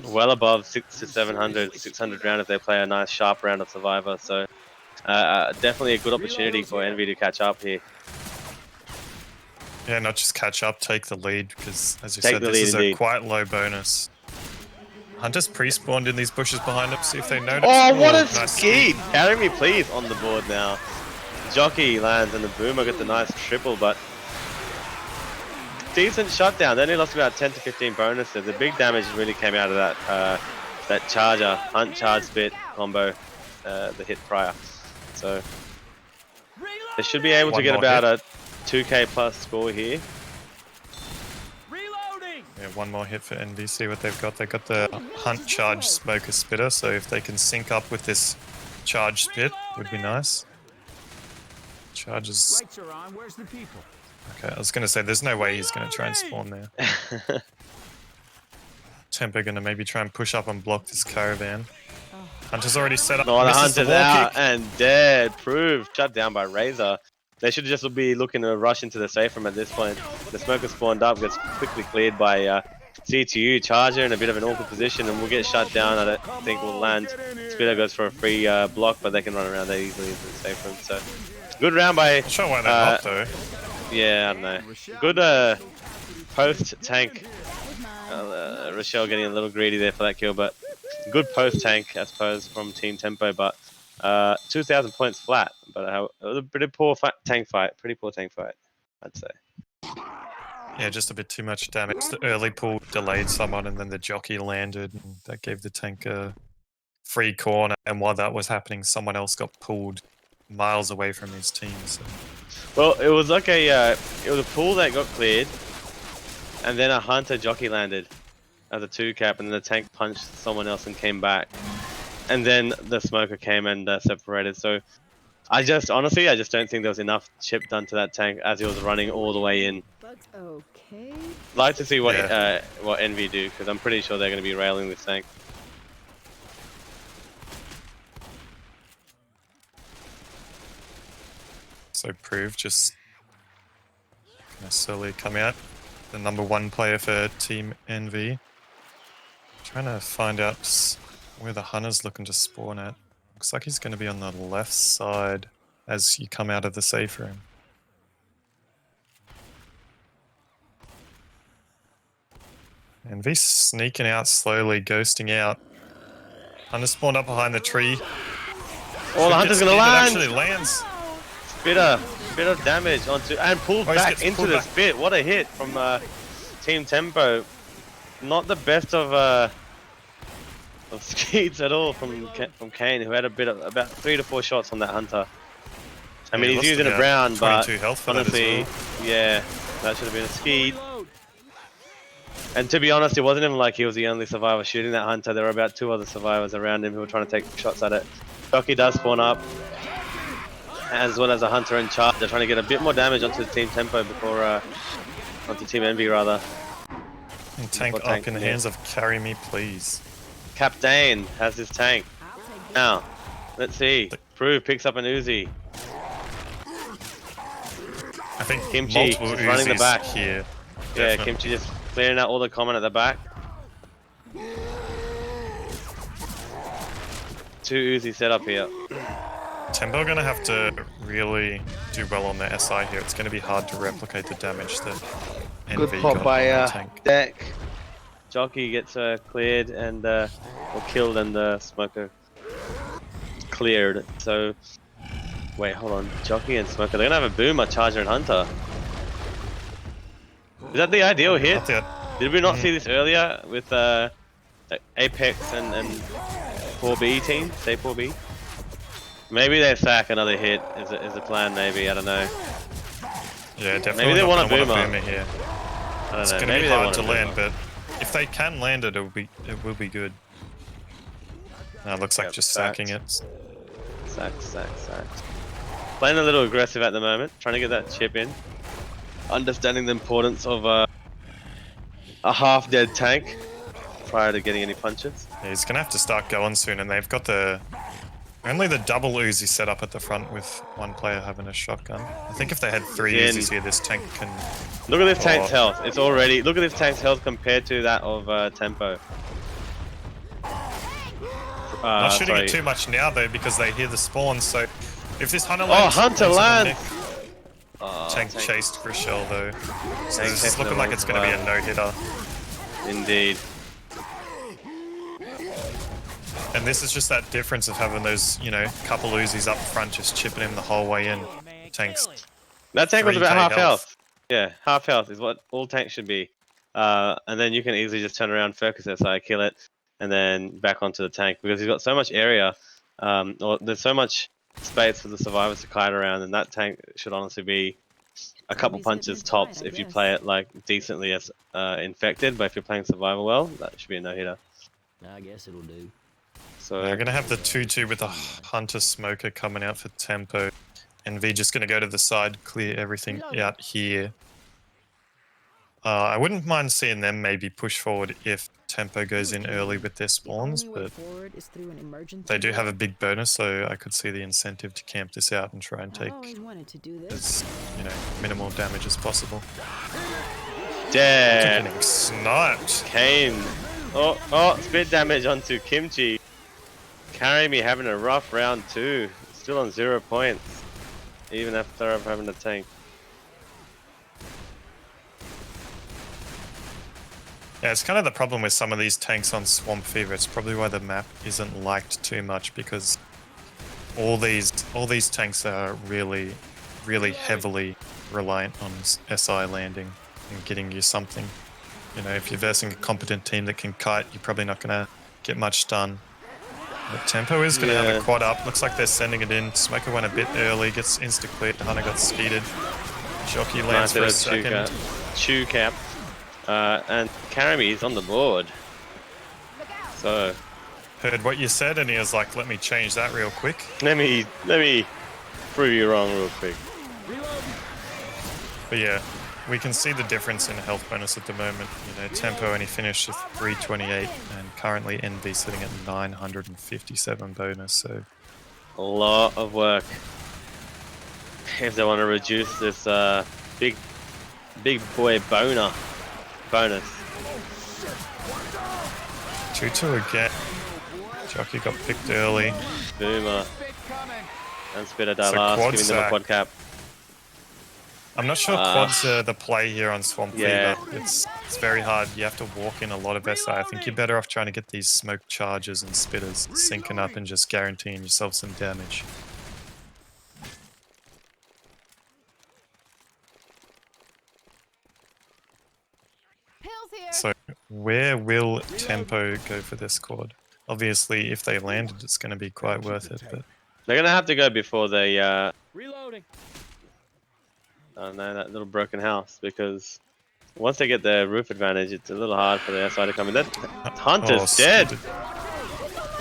well above 600 to 700, 600 round if they play a nice sharp round of Survivor. So definitely a good opportunity for EnVy to catch up here.
Yeah, not just catch up, take the lead, because as you
Take
said,
the
this
lead
is a
indeed.
quite low bonus. Hunter's pre-spawned in these bushes behind him, see if they notice.
Oh, what a
nice
skate! Carry me, please, on the board now. Jockey lands and the Boomer gets a nice triple, but decent shutdown. They only lost about 10 to 15 bonuses. The big damage really came out of that charger, hunt charge spit combo, the hit prior. So they should be able to
One
get
more
about a 2k plus score here.
Yeah, one more hit for EnVy. See what they've got. They've got the Hunt Charge Smoker Spitter, so if they can sync up with this Charge Spit, would be nice. Charges.
Lights are on. Where's the people?
Okay, I was going to say, there's no way he's going to try and spawn there. Tempo going to maybe try and push up and block this caravan. Hunter's already set up.
Oh, the
misses
Hunter's
wall
out
kick.
and dead. Proof. Shut down by Razor. They should just be looking to rush into the safe room at this point. The smoker spawned up, gets quickly cleared by CTU. Charger in a bit of an awkward position, and we'll get shut down. I don't think we'll land. Spitter goes for a free block, but they can run around there easily into the safe room. So, good round by...
Not sure why they're not, though.
Yeah, I don't know. Good post-tank. Rochelle getting a little greedy there for that kill, but good post-tank, I suppose, from Team Tempo, but 2,000 points flat. But it was a pretty poor tank fight. Pretty poor tank fight, I'd say.
Yeah, just a bit too much damage. The early pull delayed someone, and then the jockey landed, and that gave the tank a free corner. And while that was happening, someone else got pulled miles away from his team. So.
Well, it was like it was a pool that got cleared, and then a Hunter jockey landed as a 2-cap, and then the tank punched someone else and came back, and then the smoker came and separated. So honestly, I just don't think there was enough chip done to that tank as he was running all the way in.
That's okay.
Like to see what EnVy do, because I'm pretty sure they're going to be railing this tank.
So Prove just gonna slowly come out. The #1 player for Team EnVy. Trying to find out where the Hunter's looking to spawn at. Looks like he's going to be on the left side as you come out of the safe room. EnVy sneaking out slowly, ghosting out. Hunter spawned up behind the tree.
Oh, the Hunter's going to land!
It actually lands.
Bit of damage onto and pulled back into the spit. What a hit from Team Tempo. Not the best of skeets at all from Kane, who had about 3 to 4 shots on that Hunter. I mean, he's using a brown, but honestly, yeah, that should have been a skeet. And to be honest, it wasn't even like he was the only survivor shooting that Hunter. There were about 2 other survivors around him who were trying to take shots at it. Jockey does spawn up, as well as a Hunter in charge. They're trying to get a bit more damage onto Team Tempo before onto Team EnVy rather.
And tank up in the hands of Carry Me Please.
Captain has his tank. Now, let's see. Prove picks up an Uzi.
I think
Kimchi
multiple
just running the back
here.
Yeah, Kimchi just clearing out all the common at the back. 2 Uzi set up here.
Tempo are going to have to really do well on their SI here. It's going to be hard to replicate the damage that EnVy
Good pop
got
by
on the tank.
Deck. Jockey gets cleared and or killed, and the smoker cleared. So wait, hold on. Jockey and smoker. They're gonna have a boomer, Charger and Hunter. Is that the ideal hit? Did we not see this earlier with Apex and 4B team? Say 4B. Maybe they sack another hit. Is the plan? Maybe, I don't know.
Yeah, definitely.
Maybe they want a
boomer here.
I don't
It's
know.
going to
Maybe
be
they
hard
want
to
a
land,
boomer.
but if they can land it, it will be good. It looks like just sacking it.
Sack. Playing a little aggressive at the moment, trying to get that chip in. Understanding the importance of a half-dead tank prior to getting any punches.
Yeah, he's going to have to start going soon, and they've got only the double Uzi set up at the front with 1 player having a shotgun. I think if they had 3 Uzis here, this tank can...
Look at this tank's health. It's already... Look at this tank's health compared to that of Tempo.
Not shooting it too much now, though, because they hear the spawn, so... If this Hunter lands...
Oh, Hunter lands!
Tank chased Rochelle, though. So this is looking like it's going to be a no-hitter.
Indeed.
And this is just that difference of having those, couple Uzis up front just chipping him the whole way in. Tanks.
That tank was about
3k
half health. Yeah, half health is what all tanks should be. And then you can easily just turn around, focus SI, kill it, and then back onto the tank, because he's got so much area, or there's so much space for the survivors to kite around, and that tank should honestly be a couple punches tops if you play it like decently as infected, but if you're playing survival well, that should be a no-hitter.
I guess it'll do.
So
They're gonna have the 2-2 with a Hunter Smoker coming out for tempo. EnVy just gonna go to the side, clear everything out here. I wouldn't mind seeing them maybe push forward if tempo goes in early with their spawns, but they do have a big bonus, so I could see the incentive to camp this out and try and take as minimal damage as possible.
dead.
Getting sniped.
Kane. Oh, spit damage onto Kimchi. Carry me having a rough round 2. Still on 0 points. Even after having a tank.
Yeah, it's kind of the problem with some of these tanks on Swamp Fever. It's probably why the map isn't liked too much, because all these tanks are really, really heavily reliant on SI landing and getting you something. You know, if you're versing a competent team that can kite, you're probably not going to get much done. But tempo is going to have a quad up. Looks like they're sending it in. Smoker went a bit early, gets insta-cleared. Hunter got speeded. Jockey lands for a second.
Chew cap. And Karami is on the board. So
heard what you said, and he was like, "Let me change that real quick."
Let me prove you wrong real quick.
But yeah, we can see the difference in health bonus at the moment. You know, tempo only finished with 328, and currently EnVy sitting at 957 bonus. So
a lot of work if they want to reduce this big boy bonus.
2-2 again. Jockey got picked early.
Boomer. And Spitter die
So
last,
quad
giving them a
sack.
quad cap.
I'm not sure quads are the play here on Swamp
Yeah.
Fever. It's very hard. You have to walk in a lot of SI. I think you're better off trying to get these smoke charges and spitters syncing up and just guaranteeing yourself some damage. So where will tempo go for this squad? Obviously, if they landed, it's going to be quite worth it. But
They're gonna have to go before they
Reloading.
oh no, that little broken house, because once they get the roof advantage, it's a little hard for the SI to come in. That Hunter's dead.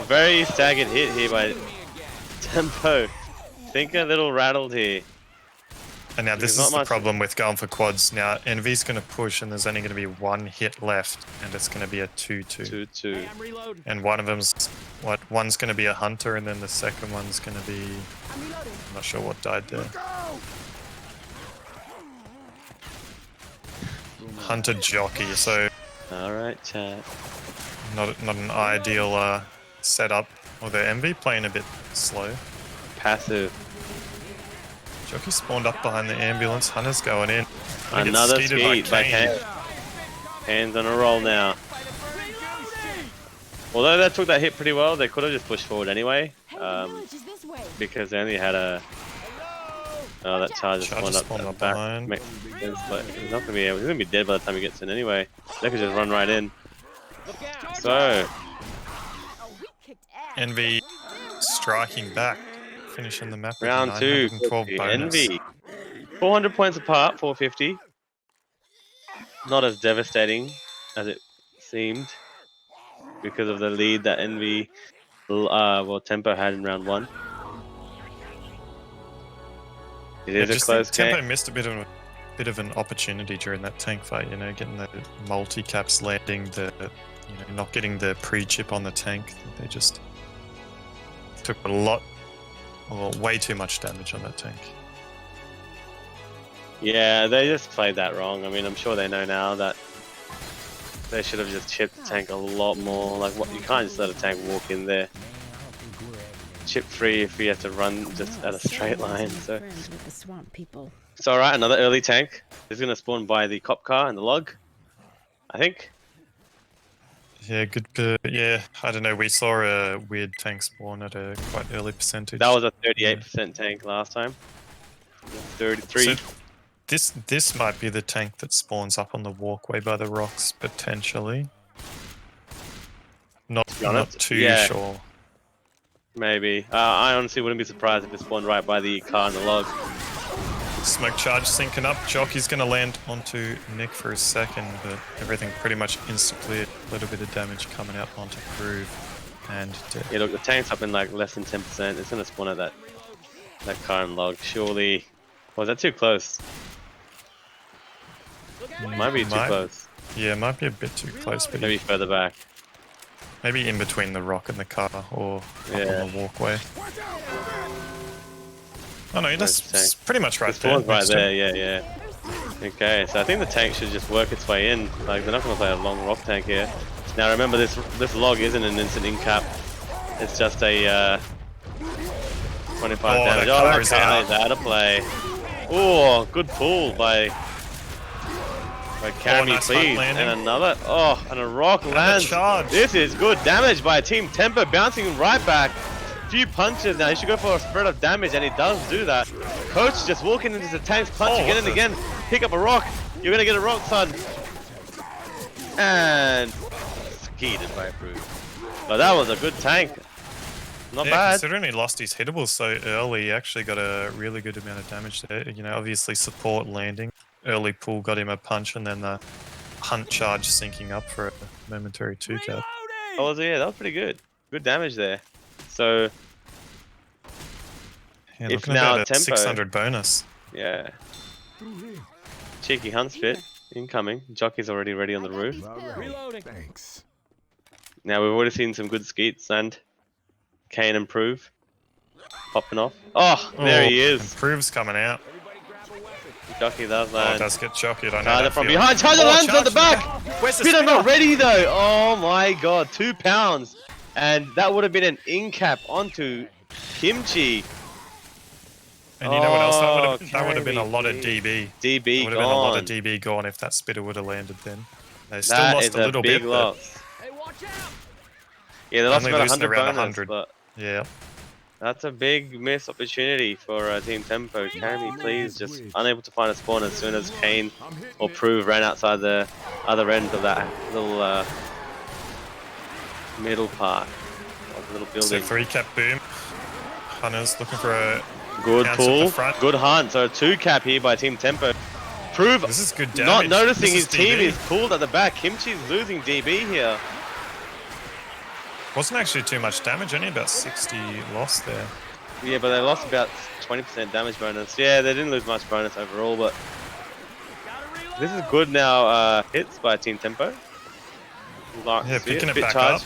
Very staggered hit here by tempo. Think a little rattled here.
And now this is the problem with going for quads. Now EnVy's going to push, and there's only going to be one hit left, and it's going to be a 2-2.
2-2.
And one of them's one's going to be a hunter, and then the second one's going to be, I'm not sure what died there. Hunter jockey. So
all right, chat.
not an ideal setup. Although EnVy playing a bit slow.
Passive.
Jockey spawned up behind the ambulance. Hunter's going in.
Another skeet by Kane. Kane's on a roll now. Although they took that hit pretty well, they could have just pushed forward anyway. Because they only had a... Oh, that charger spawned up back.
behind.
He's not gonna be able. He's gonna be dead by the time he gets in anyway. They could just run right in. So
EnVy striking back, finishing the map with
round 2,
912 bonus.
EnVy. 400 points apart, 450. Not as devastating as it seemed because of the lead that EnVy, tempo had in round 1. It is a close game.
Tempo missed a bit of an opportunity during that tank fight. You know, getting the multi caps landing, not getting the pre-chip on the tank. They just took way too much damage on that tank.
Yeah, they just played that wrong. I mean, I'm sure they know now that they should have just chipped the tank a lot more. Like, what, you can't just let a tank walk in there. Chip free if you have to run just at a straight line. So it's alright, another early tank. It's gonna spawn by the cop car and the log, I think.
Yeah, good. Yeah, I don't know. We saw a weird tank spawn at a quite early percentage.
That was a 38% tank last time. 33.
So this might be the tank that spawns up on the walkway by the rocks, potentially. Not too sure.
Maybe. I honestly wouldn't be surprised if it spawned right by the car and the log.
Smoke charge syncing up. Jockey's going to land onto Nick for a second, but everything pretty much insta-cleared. A little bit of damage coming out onto Groove and dead.
Yeah, look, the tank's up in like less than 10%. It's going to spawn at that current log. Surely. Was that too close? Might be too close.
Yeah, might be a bit too close, but
Maybe further back.
maybe in between the rock and the car, or up on the walkway. Oh no, that's pretty much right there.
Right there, yeah. Okay, so I think the tank should just work its way in. Like, they're not going to play a long rock tank here. Now remember, this log isn't an instant in cap. It's just a 25 damage. Oh, that is out of play. Oh, good pull by Carry Me, please. And another. Oh, and a rock lands. This is good damage by Team Tempo, bouncing right back. Few punches now. He should go for a spread of damage, and he does do that. Coach just walking into the tanks, punch again and again. Pick up a rock. You're gonna get a rock, son. And skeeted by Proof. But that was a good tank. Not bad.
Considering he lost his hittables so early, he actually got a really good amount of damage there. You know, obviously support landing. Early pull got him a punch, and then the hunt charge sinking up for a momentary 2-cap.
Oh, yeah, that was pretty good. Good damage there. So,
yeah,
if
now
now Tempo
600 bonus.
Yeah. Cheeky hunt spit incoming. Jockey's already ready on the roof.
Reloading.
Thanks.
Now we've already seen some good skeets, and Kane and Prove popping off. Oh, there he is.
Prove's coming out.
Jockey does
Oh,
land.
it does get Jockeyed. I know that
from
feeling.
behind. Charger lands at the back.
Where's the
Spinner not ready though. Oh my god, 2 pounds. And that would have been an in cap onto Kimchi.
And you know what else? That would have been a lot of DB.
DB
would have been a lot of DB gone if that spitter would have landed then. They still
That
lost
is
a little
big
bit.
loss.
Hey, watch out!
Yeah, they lost
Only
about
losing
100
around
bonus,
100.
but
Yeah.
that's a big missed opportunity for Team Tempo. Carry Me, please. Just unable to find a spawn as soon as Kane or Prove ran outside the other end of that little middle part of the little building.
So 3-cap boom. Hunter's looking for a
good
bounce at
pull,
the front.
good hunt. So 2-cap here by Team Tempo. Prove
This is good damage.
not noticing
This
his
is
team
DB.
is pulled at the back. Kimchi's losing DB here.
Wasn't actually too much damage, only about 60 loss there.
Yeah, but they lost about 20% damage bonus. Yeah, they didn't lose much bonus overall, but this is good now. Hits by Team Tempo. Like
Yeah, picking it back up.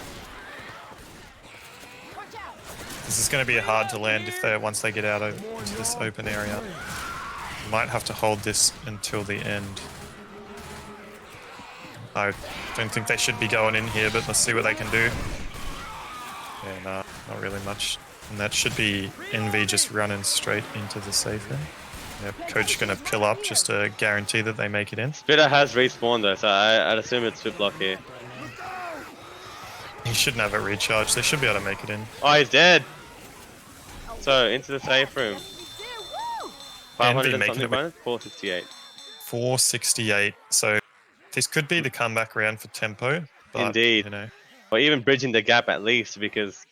This is going to be hard to land if they once they get out into this open area. Might have to hold this until the end. I don't think they should be going in here, but let's see what they can do. Yeah, no, not really much. And that should be EnVy just running straight into the safe end. Yep, coach going to pill up just to guarantee that they make it in.
Spitter has respawned though, so I'd assume it's split block here.
He shouldn't have it recharged. They should be able to make it in.
Oh, he's dead. So into the safe room. 500 and
making
something
it
bonus. 468.
468. So this could be the comeback round for Tempo. But,
Indeed.
You know,
Or even bridging the gap at least, because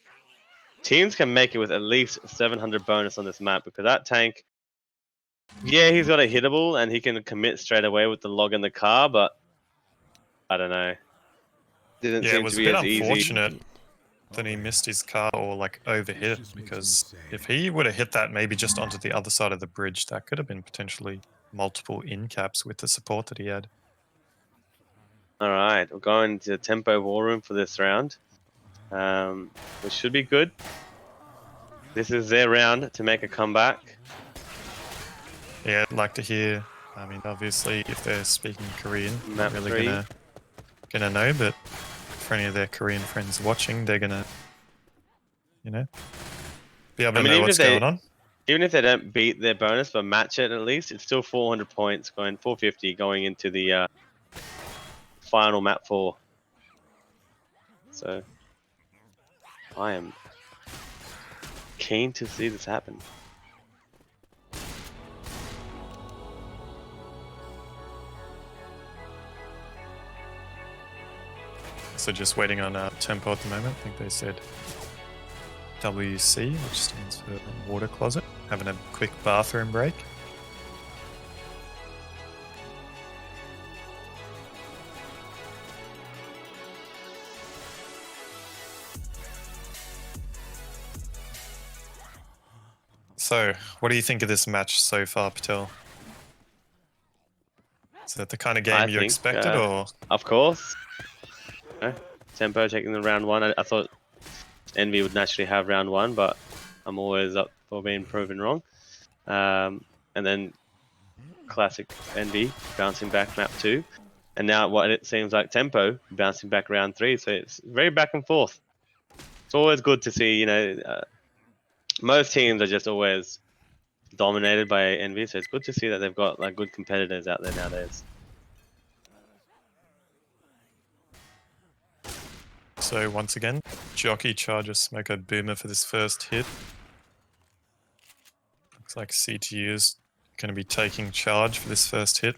teams can make it with at least 700 bonus on this map, because that tank, yeah, he's got a hittable and he can commit straight away with the log in the car, but I don't know. Didn't
yeah, it
seem
was
to
a
be
bit
as easy.
unfortunate that he missed his car or like overhit, because if he would have hit that maybe just onto the other side of the bridge, that could have been potentially multiple in caps with the support that he had.
All right, we're going to Tempo War Room for this round, which should be good. This is their round to make a comeback.
Yeah, I'd like to hear. I mean, obviously, if they're speaking Korean,
Map
not really gonna know. But for any of their Korean friends watching, they're gonna, you know, be able to know what's going on.
Even if they don't beat their bonus but match it, at least it's still 400 points, going 450 going into the final map 4. So I am keen to see this happen.
So just waiting on Tempo at the moment. I think they said WC, which stands for water closet. Having a quick bathroom break. So, what do you think of this match so far, Patel? Is that the kind of game
I
you
think,
expected, or?
Of course. Tempo taking the round one. I thought EnVy would naturally have round one, but I'm always up for being proven wrong. And then classic EnVy bouncing back map 2. And now what it seems like Tempo bouncing back round 3. So it's very back and forth. It's always good to see, you know, most teams are just always dominated by EnVy. So it's good to see that they've got like good competitors out there nowadays.
So once again, Jockey Charger Smoker Boomer for this first hit. Looks like CTU is going to be taking charge for this first hit.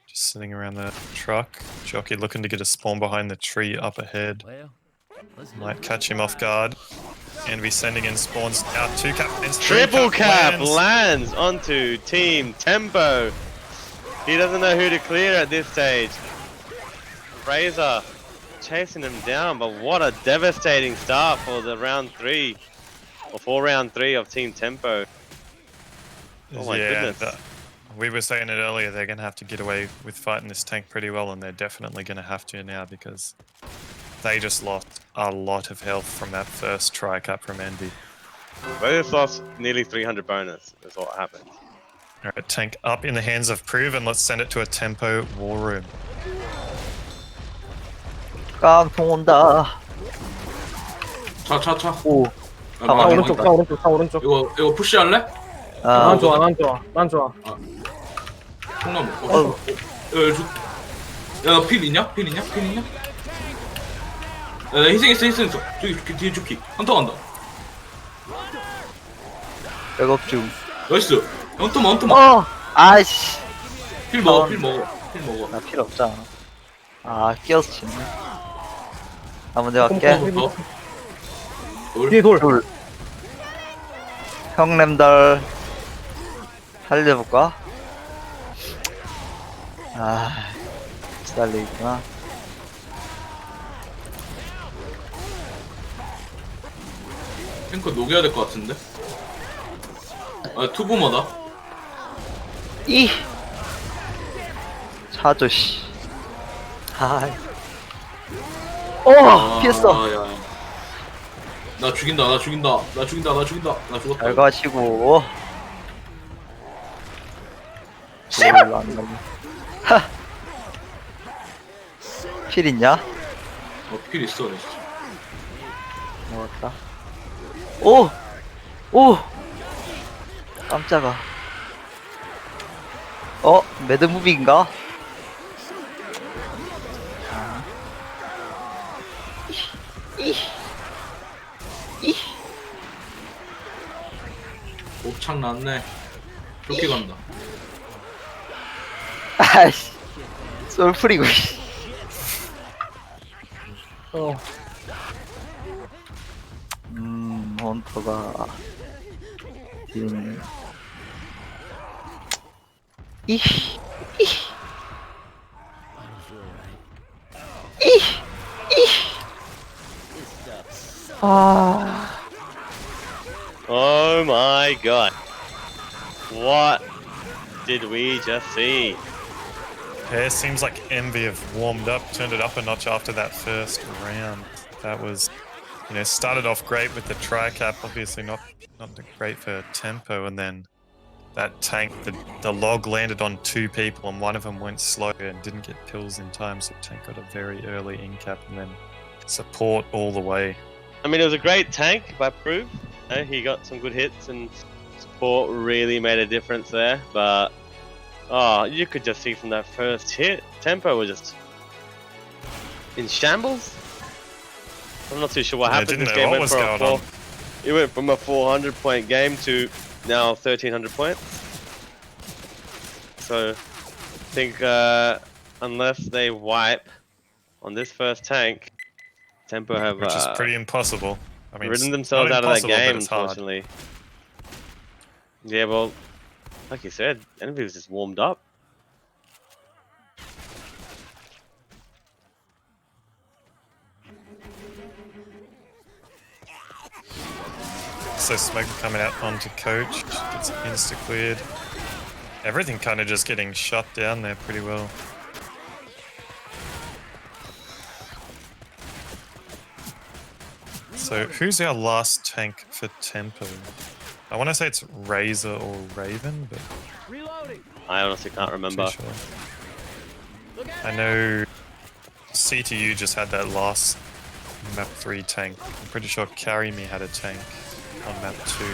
Just sitting around the truck. Jockey looking to get a spawn behind the tree up ahead.
Well, let's
Might catch him off guard. EnVy sending in spawns out. 2 cap and
Triple cap lands onto Team Tempo. He doesn't know who to clear at this stage. Razor chasing him down, but what a devastating start for the round 3, or for round 3 of Team Tempo. Oh my goodness.
We were saying it earlier, they're going to have to get away with fighting this tank pretty well, and they're definitely going to have to now because they just lost a lot of health from that first tri-cap from EnVy.
They just lost nearly 300 bonus, is what happened.
Alright, tank up in the hands of Prove, and let's send it to a Tempo war room.
깡통 온다.
차.
오.
아,
차
맞아,
오른쪽,
맞아.
차 오른쪽, 차 오른쪽.
이거 푸시할래?
아,
난 좋아, 난 좋아, 난 좋아.
콩나무.
어휴.
야, 필 있냐? 필 있냐? 야, 나 희생했어. 저기 뒤에 죽기. 헌터 간다.
백업 중.
나이스. 헌터만.
아이씨.
필 먹어.
나 필요 없잖아. 아, 끼어서 치네. 나 먼저 갈게.
뒤에 돌.
둘. 형님들. 살려볼까? 아, 기다리구나.
탱커 녹여야 될 것 같은데? 아, 투보마다.
차조, 씨. 아이. 피했어.
야. 나 죽인다. 죽었다.
잘 가시고. 씨발! 안 가네. 하! 필 있냐?
필 있어. 네.
먹었다. 오! 깜짝아. 매드무비인가?
옵창 났네. 좋게 간다.
아이씨. 솔프리고, 씨. 헌터가.
Oh my god. What did we just see?
Yeah, it seems like EnVy have warmed up, turned it up a notch after that first round. That was, started off great with the tri-cap, obviously not great for Tempo, and then that tank, the log landed on 2 people, and one of them went slow and didn't get pills in time, so tank got a very early in-cap, and then support all the way.
I mean, it was a great tank by Proof. He got some good hits, and support really made a difference there, but you could just see from that first hit, Tempo was just in shambles. I'm not too sure what happened. This game went it went from a 400-point game to now 1,300 points. So I think unless they wipe on this first tank, Tempo have
which is pretty impossible. I mean,
ridden themselves out of that game, unfortunately. Yeah, well, like you said, EnVy was just warmed up.
So smoke coming out onto coach. Gets insta cleared. Everything kind of just getting shut down there pretty well. So who's our last tank for tempo? I want to say it's Razor or Raven, but
I honestly can't remember.
too sure. I know CTU just had that last map 3 tank. I'm pretty sure Carry Me had a tank on map 2.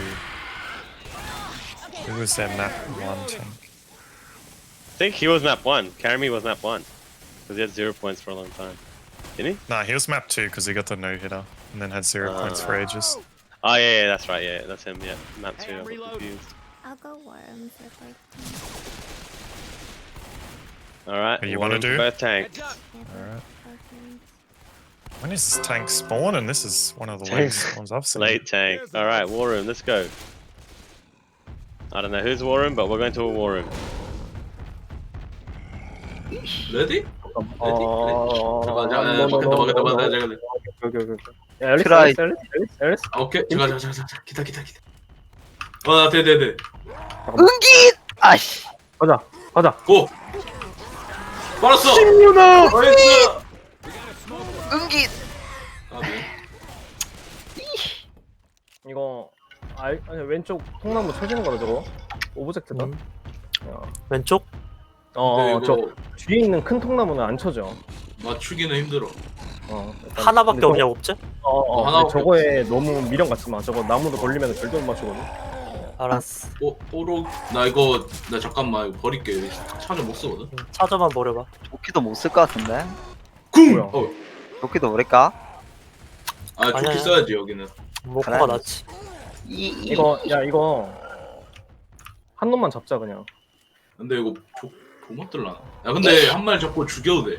Who was their map 1 tank?
I think he was map 1. Carry Me was map 1. Because he had 0 points for a long time. Didn't he?
Nah, he was map 2 because he got the no-hitter and then had 0 points for ages.
Oh yeah, that's right. Yeah, that's him. Yeah, map 2. I was confused.
I'll go worms if I
All right.
What you wanna
Warren
do?
Both tanks.
Alright. When is this tank spawning? This is one of the latest ones I've seen.
Late tank. All right, war room. Let's go. I don't know who's war room, but we're going to a war room.
레디?
어.
잠깐 잠깐.
오케이. 야, 앨리스,
트라이.
앨리스.
오케이. 잠깐. 기다. 와, 돼.
은기! 아이씨.
가자.
고. 빨았어.
신문아.
나이스.
은기!
아, 네.
이거 아니 왼쪽 통나무 쳐지는 거다 저거. 오브젝트다.
왼쪽?
근데
저
이거
뒤에 있는 큰 통나무는 안 쳐져.
맞추기는 힘들어.
하나밖에 없냐고 없지?
하나밖에
저거에 너무 미련 갖지 마. 저거 나무도 걸리면 절대 못 맞추거든.
알았어.
나 잠깐만 이거 버릴게. 차를 못 쓰거든.
차저만 버려봐. 조끼도 못 쓸 것 같은데?
쿵!
뭐야?
조끼도 모를까?
아,
아니야.
조끼 써야지 여기는.
목표가 낫지.
이거 한 놈만 잡자 그냥.
근데 이거 도못 들라나? 야, 근데 한 마리 잡고 죽여도 돼.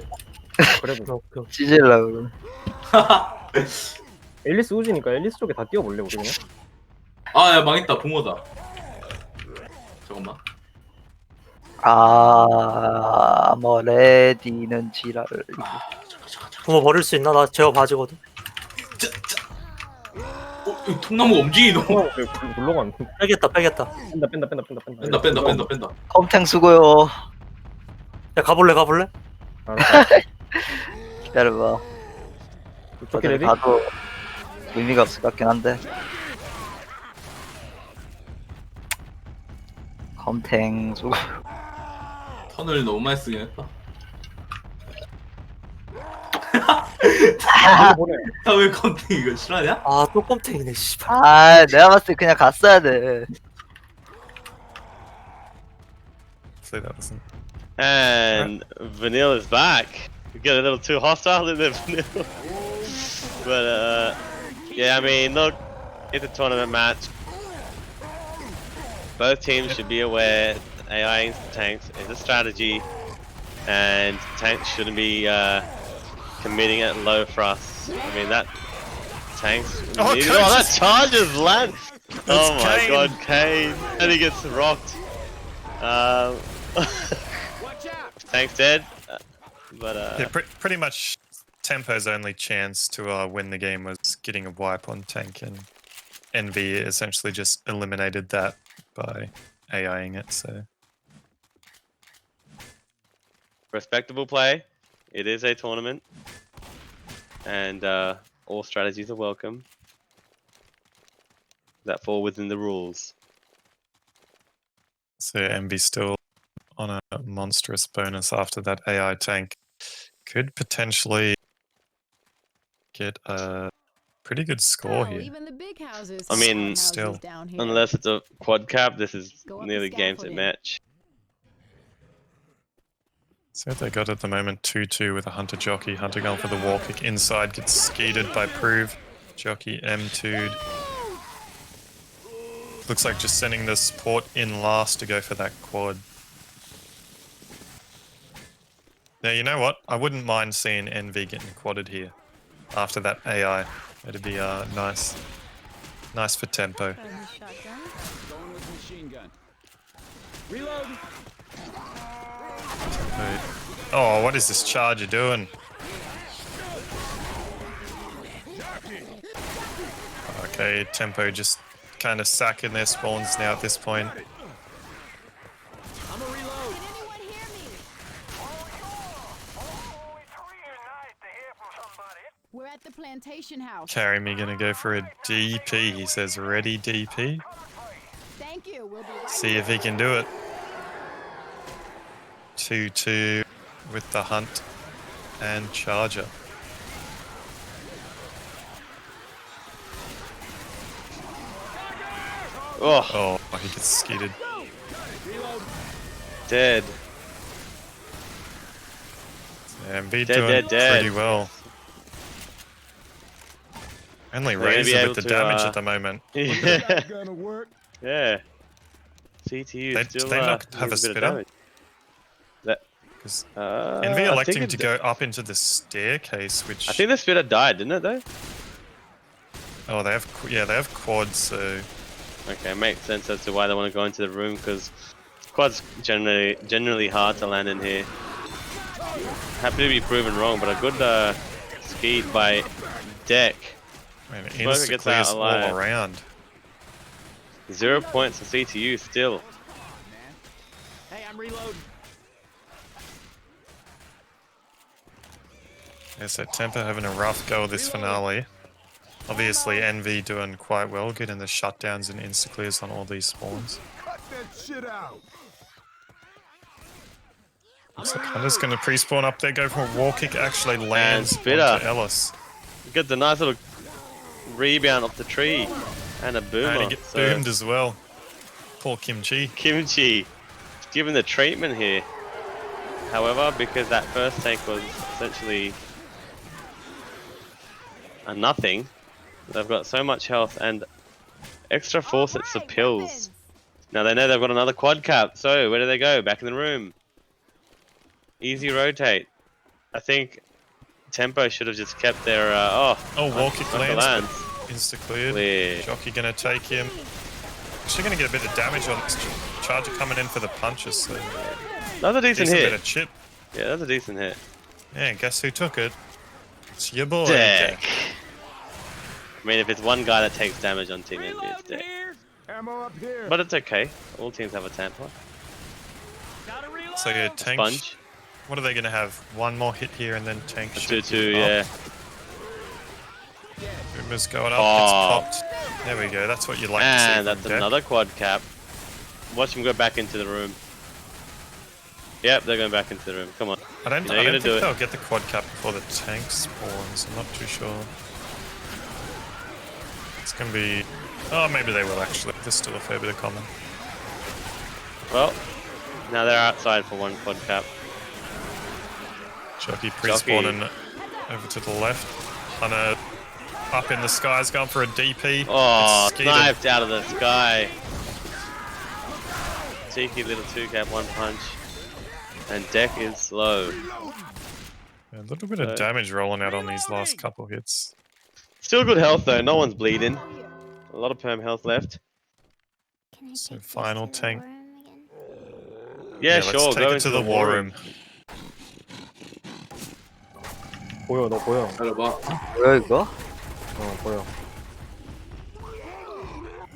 그래도
찢으려고.
앨리스 우지니까 앨리스 쪽에 다 뛰어볼래 우리 그냥.
아, 야, 망했다. 붕어다. 잠깐만.
뭐 레디는 지랄을.
잠깐.
부모 버릴 수 있나? 나 제어 바지거든.
이 통나무가 움직이노.
물러가.
빼겠다.
뺀다.
뺀다.
컴탱 수고요. 야 가볼래?
알았어.
기다려봐.
조끼 레디?
가도 의미가 없을 것 같긴 한데. 컴탱 수고.
턴을 너무 많이 쓰긴 했다. 왜 컨팅 이거 싫어하냐?
또 컴탱이네 씨발. 내가 봤을 때 그냥 갔어야 돼.
So that wasn't.
And Vanille is back. We get a little too hostile in there, Vanille. But yeah, I mean, look, it's a tournament match. Both teams should be aware AI tanks is a strategy, and tanks shouldn't be committing at low thrusts. I mean, that tanks.
Oh,
that charges land. Oh my
Kane.
god, Kane, and he gets rocked. Tank's dead, but
Yeah, pretty much Tempo's only chance to win the game was getting a wipe on tank, and EnVy essentially just eliminated that by AIing it. So
respectable play. It is a tournament, and all strategies are welcome that fall within the rules.
So EnVy still on a monstrous bonus after that AI tank. Could potentially get a pretty good score here.
I mean,
still,
unless it's a quad cap, this is
Go up
nearly
the
game to
scaffolding.
match.
So what they got at the moment, 2-2 with a Hunter Jockey. Hunter going for the wall kick inside, gets skeeted by Prove. Jockey M2'd. Looks like just sending the support in last to go for that quad. Now, you know what? I wouldn't mind seeing EnVy getting quadded here after that AI. It'd be nice for tempo. Oh, what is this Charger doing? Okay, Tempo just kind of sacking their spawns now at this point.
I'm a reload.
We're at the plantation house.
Carry me gonna go for a DP. He says ready DP.
Thank you. We'll be right
See if he can do it. 2-2 with the hunt and charger.
Oh,
Oh, he gets skeeted.
dead.
Yeah, EnVy
Dead,
doing
dead.
pretty well. Only
They're gonna be
Razor
able
with the
to,
damage at the moment.
Yeah. Yeah. CTU
They
still
not have a
needs bit of
spitter?
damage. That,
Because
I
EnVy
think
electing
it
to go up into the staircase, which
I think the spitter died, didn't it though?
oh, they have they have quads, so
Okay, makes sense as to why they want to go into the room because quad's generally hard to land in here. Happy to be proven wrong, but a good skeet by Deck.
man, it
Smoker gets out
insta-clears all
alive.
around.
0 points for CTU still.
Hey, I'm reloading.
Yeah, so Temper having a rough go of this finale. Obviously, EnVy doing quite well, getting the shutdowns and insta-clears on all these spawns. Looks like Hunter's going to pre-spawn up there, go for a wall kick, actually lands
spitter.
onto Ellis.
Get the nice little rebound off the tree and a boomer.
And he gets
So,
boomed as well. Poor Kimchi.
Kimchi given the treatment here. However, because that first tank was essentially a nothing, they've got so much health and extra 4 sets of pills. Now they know they've got another quad cap, so where do they go? Back in the room. Easy rotate. I think Tempo should have just kept their
Wall kick lands.
lands.
Insta-cleared.
Clear.
Jockey going to take him. Actually going to get a bit of damage on this charger coming in for the punches. So
That's a decent
bit
hit.
of chip.
Yeah, that's a decent hit.
Yeah, guess who took it? It's your boy.
Deck. I mean, if it's one guy that takes damage on Team EnVy, it's Deck. But it's okay. All teams have a Tampa.
So yeah, tank.
Sponge.
What are they going to have? One more hit here and then tank
A
should
2-2,
be
yeah.
up. Boomer's going up.
Oh.
It's popped. There we go. That's what you'd like to see.
And
from
that's
Deck.
another quad cap. Watch him go back into the room. Yep, they're going back into the room. Come on.
I don't
You know you're gonna
think
do it.
they'll get the quad cap before the tank spawns. I'm not too sure. It's going to be... Oh, maybe they will actually. There's still a fair bit of common.
Well, now they're outside for one quad cap.
Jockey pre-spawning over to the left. Hunter up in the skies going for a DP.
Oh,
It's skeeted.
sniped out of the sky. Cheeky little 2 cap, 1 punch. And Deck is low.
A little bit of damage rolling out on these last couple hits.
Still good health though, no one's bleeding. A lot of perm health left.
Can I
So
take this
final
to the
tank.
war room again?
Yeah,
let's
sure,
take
go
it
into
to the war room.
보여, 너 보여.
기다려봐.
뭐야 이거?
보여.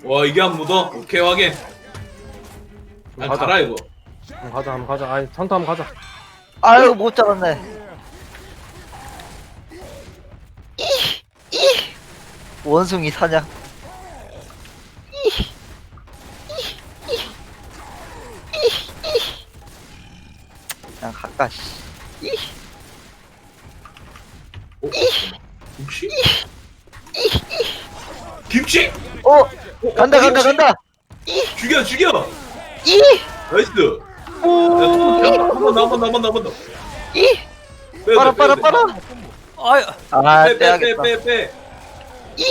와 이게 안 묻어? 오케이 확인. 아
가자.
가라 이거.
한번 가자. 아니, 선타 한번 가자.
아유 못 잡았네. 원숭이 사냥. 그냥 가까 씨.
혹시? 김치?
간다 간다 간다.
죽여 죽여.
이.
나이스. 한번 더.
이. 빨아. 아유. 아 빼야겠다.
빼.
이.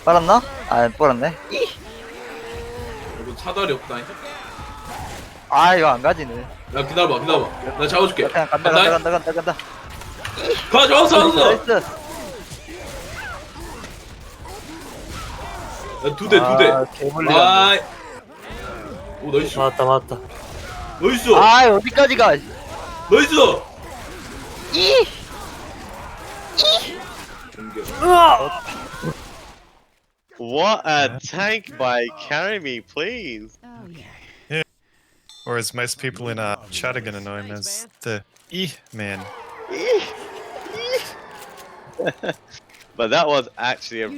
빨았나? 아 빨았네. 이.
이거 사다리 없다.
아 이거 안 가지네.
야 기다려봐. 나 잡아줄게.
그냥 간다.
가져왔어.
나이스.
야, 두 대.
개물리.
아이. 오 나이스.
맞다.
나이스.
아 어디까지 가?
나이스.
이.
공격.
What a tank by Carry Me, please.
Oh, yeah.
Or as most people in our chat are going to know him as the man.
But that was actually a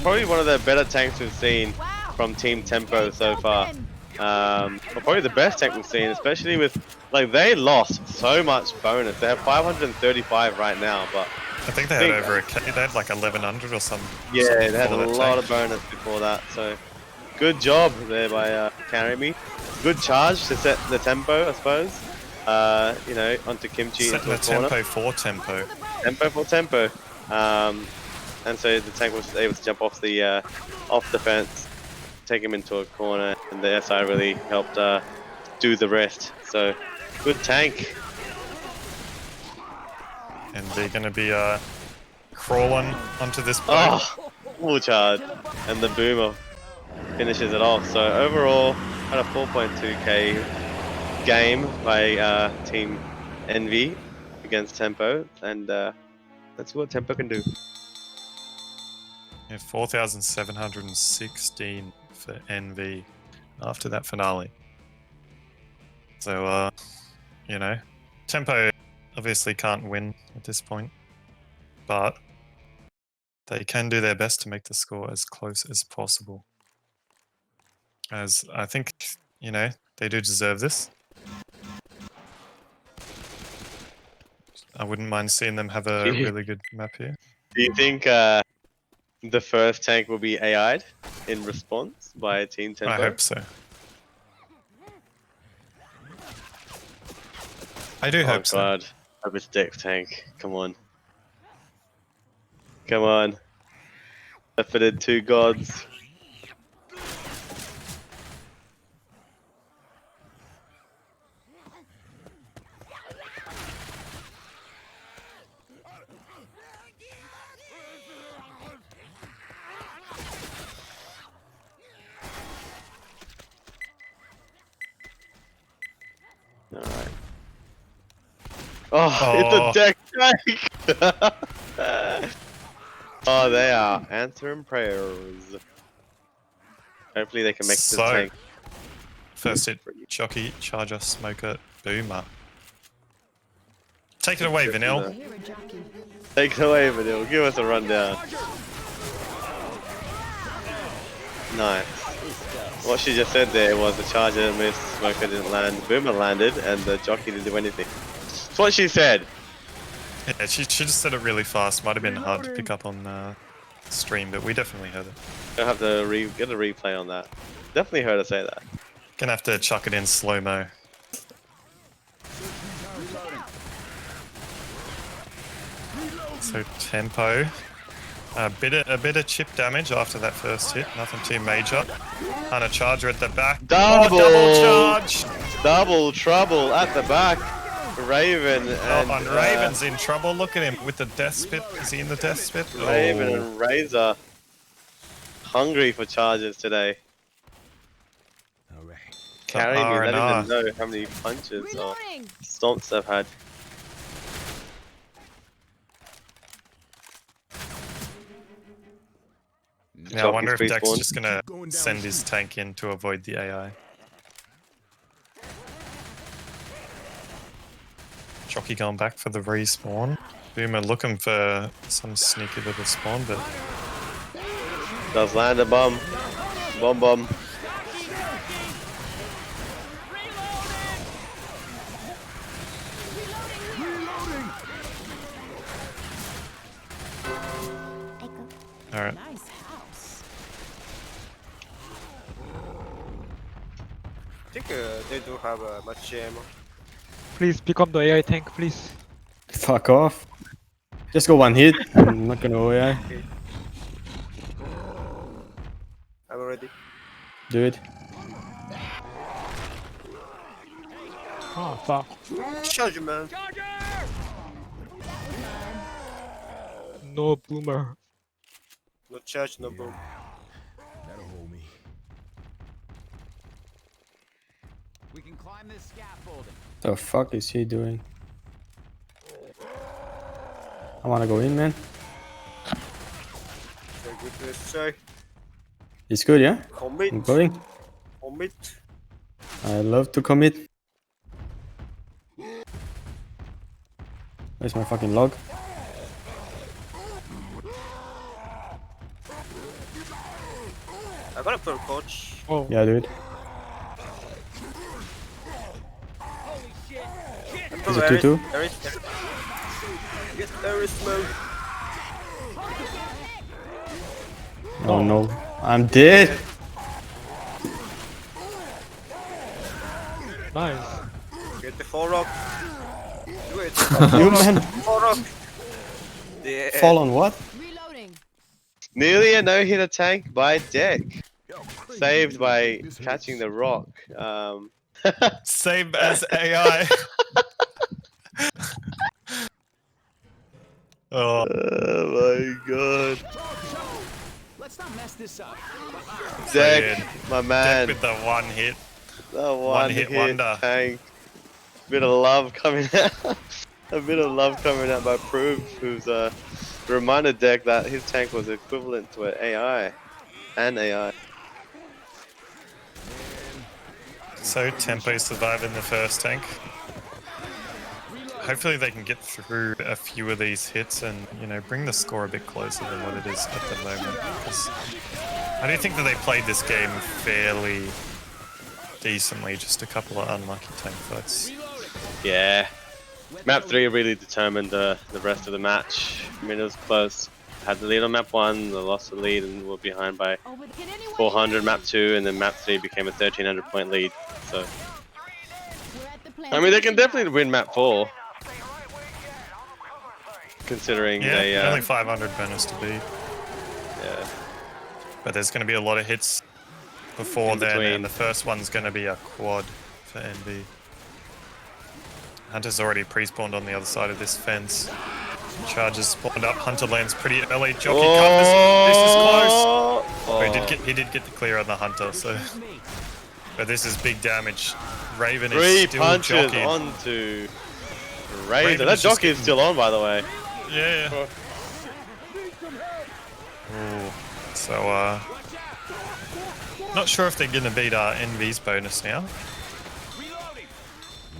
probably one of the better tanks we've seen from Team Tempo so far. Probably the best tank we've seen, especially with like they lost so much bonus. They have 535 right now, but
I think they had over a K. They had like 1100 or something.
Yeah, they had a lot of bonus before that. So good job there by Carry Me. Good charge to set the tempo, I suppose. You know, onto Kimchi
Setting
into
the
a corner.
tempo for tempo.
Tempo for tempo. And so the tank was able to jump off the fence, take him into a corner, and the SI really helped do the rest. So good tank.
And they're going to be crawling onto this boat.
Oh, full charge, and the boomer finishes it off. So overall, had a 4.2k game by Team EnVy against Tempo, and that's what Tempo can do.
Yeah, 4,716 for EnVy after that finale. So, you know, Tempo obviously can't win at this point, but they can do their best to make the score as close as possible. As I think, you know, they do deserve this. I wouldn't mind seeing them have a really good map here.
Do you think the first tank will be AI'd in response by Team Tempo?
I hope so. I do hope so.
Oh god, hope it's Dex tank. Come on. Come on. Efforted two gods. Alright. Oh, it's a Dex tank! Oh, they are answering prayers. Hopefully they can make this tank.
First hit, Jockey, Charger, Smoker, Boomer. Take it away, Vanille.
Take it away, Vanille. Give us a rundown. Nice. What she just said there was the Charger missed, Smoker didn't land, Boomer landed, and the Jockey didn't do anything. That's what she said.
Yeah, she just said it really fast. Might have been hard to pick up on stream, but we definitely heard it.
I'll have to get a replay on that. Definitely heard her say that.
Gonna have to chuck it in slow-mo. So Tempo, a bit of chip damage after that first hit. Nothing too major. And a Charger at the back.
Double
charge!
Double trouble at the back. Raven and
Raven's in trouble. Look at him with the death spit. Is he in the death spit?
Raven and Razor hungry for charges today. Carry Me, I don't even know how many punches or stomps they've had.
Now I wonder if Dex is just gonna send his tank in to avoid the AI. Jockey going back for the respawn. Boomer looking for some sneaky little spawn, but
does land a bomb. Bomb.
Alright.
Nice house.
I think they do have much ammo.
Please become the AI tank, please.
Fuck off. Just go one hit. I'm not gonna AI.
Okay. I'm ready.
Do it.
Oh, fuck.
Charge, man.
No boomer.
No charge, no boom.
That'll hold me. We can climb this scaffolding.
The fuck is he doing? I wanna go in, man.
Very good to try.
It's good, yeah?
Commit.
I'm going.
Commit.
I love to commit. Where's my fucking log?
I gotta put coach.
Oh,
Yeah, dude. Is it 2-2?
Get very slow.
Oh no. I'm dead!
nice.
Get the 4 rock. Do it.
You man!
4 rock. Yeah.
Fall on what?
Reloading.
Nearly a no-hitter tank by Deck. Saved by catching the rock.
Same as AI. Oh,
Oh my god.
Let's not mess this up.
Deck,
Fred.
my
Deck
man.
with the one hit.
The
one hit wonder.
tank. Bit of love coming out. A bit of love coming out by Proof, who's reminded Deck that his tank was equivalent to an AI. And AI.
So Tempo survived in the first tank. Hopefully they can get through a few of these hits and, you know, bring the score a bit closer than what it is at the moment. Because I do think that they played this game fairly decently, just a couple of unlucky tank fights.
Yeah. Map 3 really determined the rest of the match. I mean, it was close. Had the lead on map 1, they lost the lead and were behind by 400 map 2, and then map 3 became a 1300 point lead. So, I mean, they can definitely win map 4. Considering they
only 500 bonus to beat.
Yeah.
But there's going to be a lot of hits before
In
then,
between.
and the first one's going to be a quad for EnVy. Hunter's already pre-spawned on the other side of this fence. Charges spawned up. Hunter lands pretty early. Jockey covers. This is close. Oh, he did get the clear on the Hunter, so. But this is big damage. Raven is
3
still
punches
jockeying.
onto Razor.
Raven
That
is just
jockey is still on, by the way.
Yeah. Ooh. So, not sure if they're gonna beat EnVy's bonus now.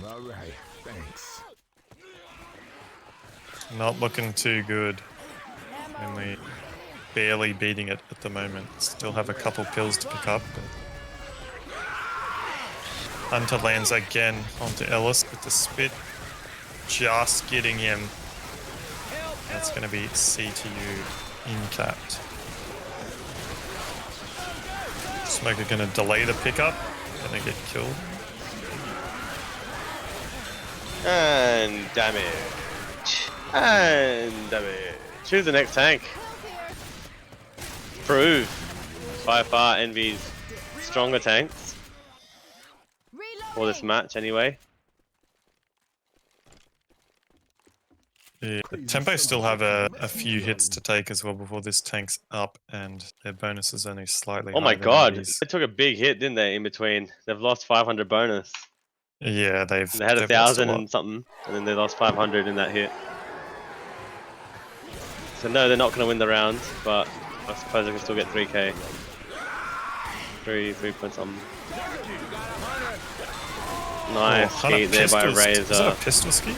Alright, thanks.
Not looking too good. Only barely beating it at the moment. Still have a couple kills to pick up. But Hunter lands again onto Ellis with the spit. Just getting him. That's going to be CTU incapped. Smoker going to delay the pickup. Going to get killed.
And damage. And damage. Choose the next tank. Prove. By far EnVy's stronger tanks. For this match anyway.
Yeah. Tempo still have a few hits to take as well before this tank's up, and their bonus is only slightly
Oh my
higher than
god.
EnVy's.
They took a big hit, didn't they, in between? They've lost 500 bonus.
Yeah,
They had
they've lost
1,000
lot.
and something, and then they lost 500 in that hit. So no, they're not going to win the round, but I suppose they can still get 3k. 3 point something. Nice skeet there by Razor.
Is that a pistol skeet?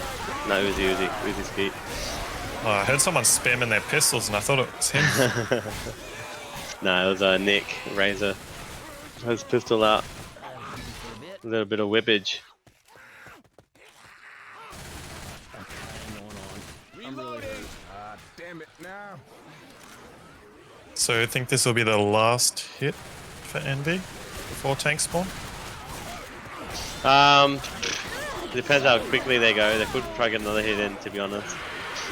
No, Uzi skeet.
Oh, I heard someone spamming their pistols and I thought it was him.
No, it was Nick, Razor. Has pistol out. A little bit of whippage.
Damn it now.
So I think this will be the last hit for EnVy before tank spawn.
Depends how quickly they go. They could try to get another hit in, to be honest.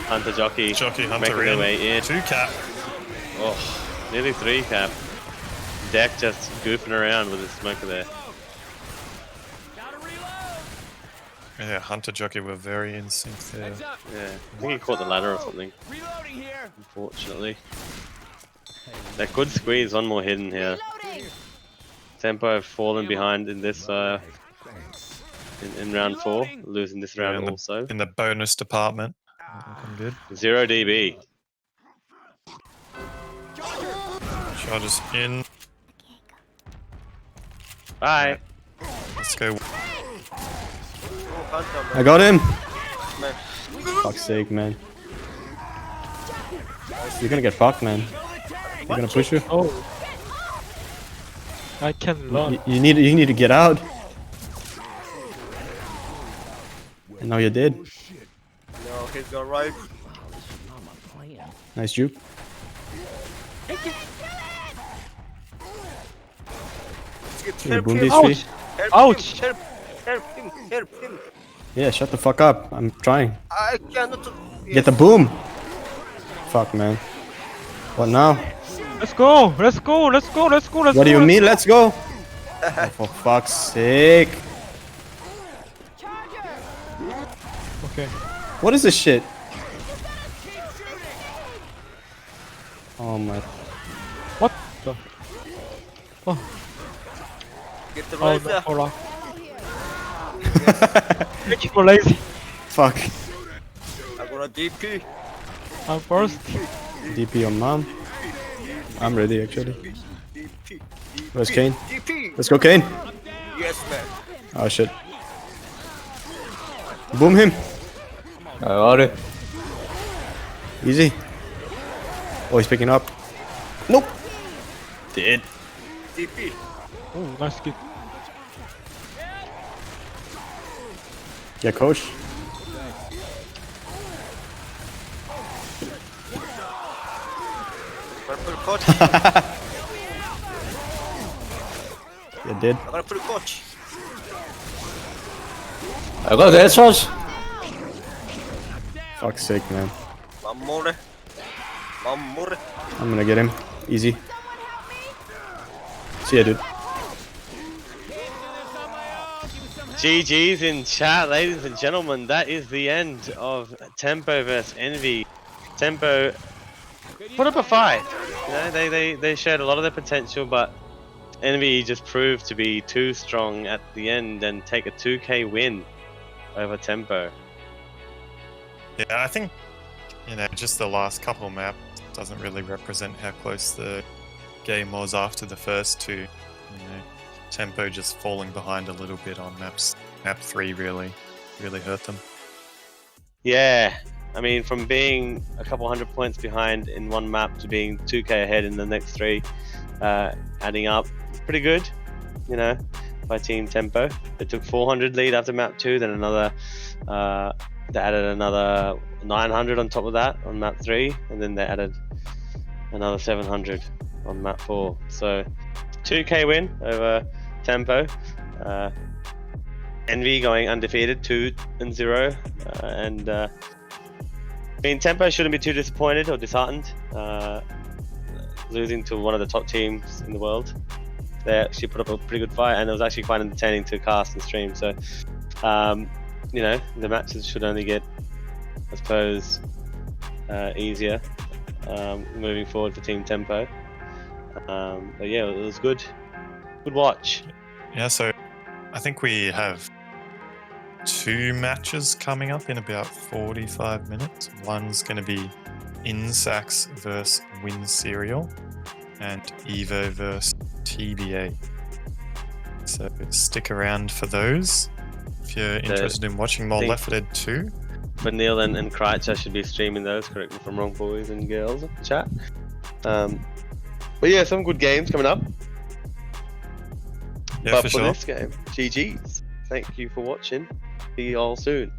Hunter Jockey.
Hunter
making their
in.
way in.
2 cap.
Oh, nearly 3 cap. Deck just goofing around with his smoker there.
Yeah, Hunter Jockey were very in sync there.
Yeah, I think he caught the ladder or something. Unfortunately. They could squeeze one more hit in here. Tempo fallen behind in this in round 4, losing this round also.
In the bonus department. Looking good.
0 DB.
Charges in.
Bye.
Let's go.
I got him.
Man.
Fuck's sake, man. You're gonna get fucked, man. You're gonna push you.
Oh. I can run.
You need to get out. And now you're dead.
No, he's gonna ride.
Nice juke. Here, boom these three.
Ouch!
Help him, help him.
Yeah, shut the fuck up. I'm trying.
I cannot.
Get the boom. Fuck, man. What now?
Let's go! Let's go! Let's go! Let's go! Let's
What do
go!
you mean? Let's go. Oh, for fuck's sake.
Okay.
What is this shit? Oh my.
What the? Oh,
Get the
oh
right
no,
there.
hold on. Thank you for lazy.
Fuck.
I'm gonna DP.
I'm first.
DP on mom. I'm ready actually.
DP.
Where's Kane?
DP.
Let's go, Kane.
Yes, man.
Oh shit. Boom him.
I got it.
Easy. Oh, he's picking up. Nope. Dead.
DP.
Oh, nice kick.
Yeah, coach.
Purple coach.
You're dead.
I'm gonna put a coach.
I got the headshots.
Fuck's sake, man.
One more. One more.
I'm gonna get him. Easy. See ya, dude.
GG's in chat, ladies and gentlemen. That is the end of Tempo versus EnVy. Tempo put up a fight. You know, they showed a lot of their potential, but EnVy just proved to be too strong at the end and take a 2k win over Tempo.
Yeah, I think, you know, just the last couple maps doesn't really represent how close the game was after the first two. You know, Tempo just falling behind a little bit on map 3 really hurt them.
Yeah, I mean, from being a couple 100 points behind in one map to being 2k ahead in the next 3, adding up, pretty good, you know, by Team Tempo. They took 400 lead after map 2, then another, they added another 900 on top of that on map 3, and then they added another 700 on map 4. So 2k win over Tempo. EnVy going undefeated, 2-0, and I mean, Tempo shouldn't be too disappointed or disheartened, losing to one of the top teams in the world. They actually put up a pretty good fight, and it was actually quite entertaining to cast and stream. So, you know, the matches should only get, I suppose, easier moving forward for Team Tempo. But yeah, it was good. Good watch.
Yeah, so I think we have 2 matches coming up in about 45 minutes. One's going to be Insax versus Win Serial and Evo versus TBA. So stick around for those if you're interested in watching more Left 4 Dead 2.
But Neil and Kreitzer should be streaming those, correct me if I'm wrong, boys and girls in the chat. But yeah, some good games coming up.
Yeah,
but
for
for
sure.
this game, GG's. Thank you for watching. See you all soon.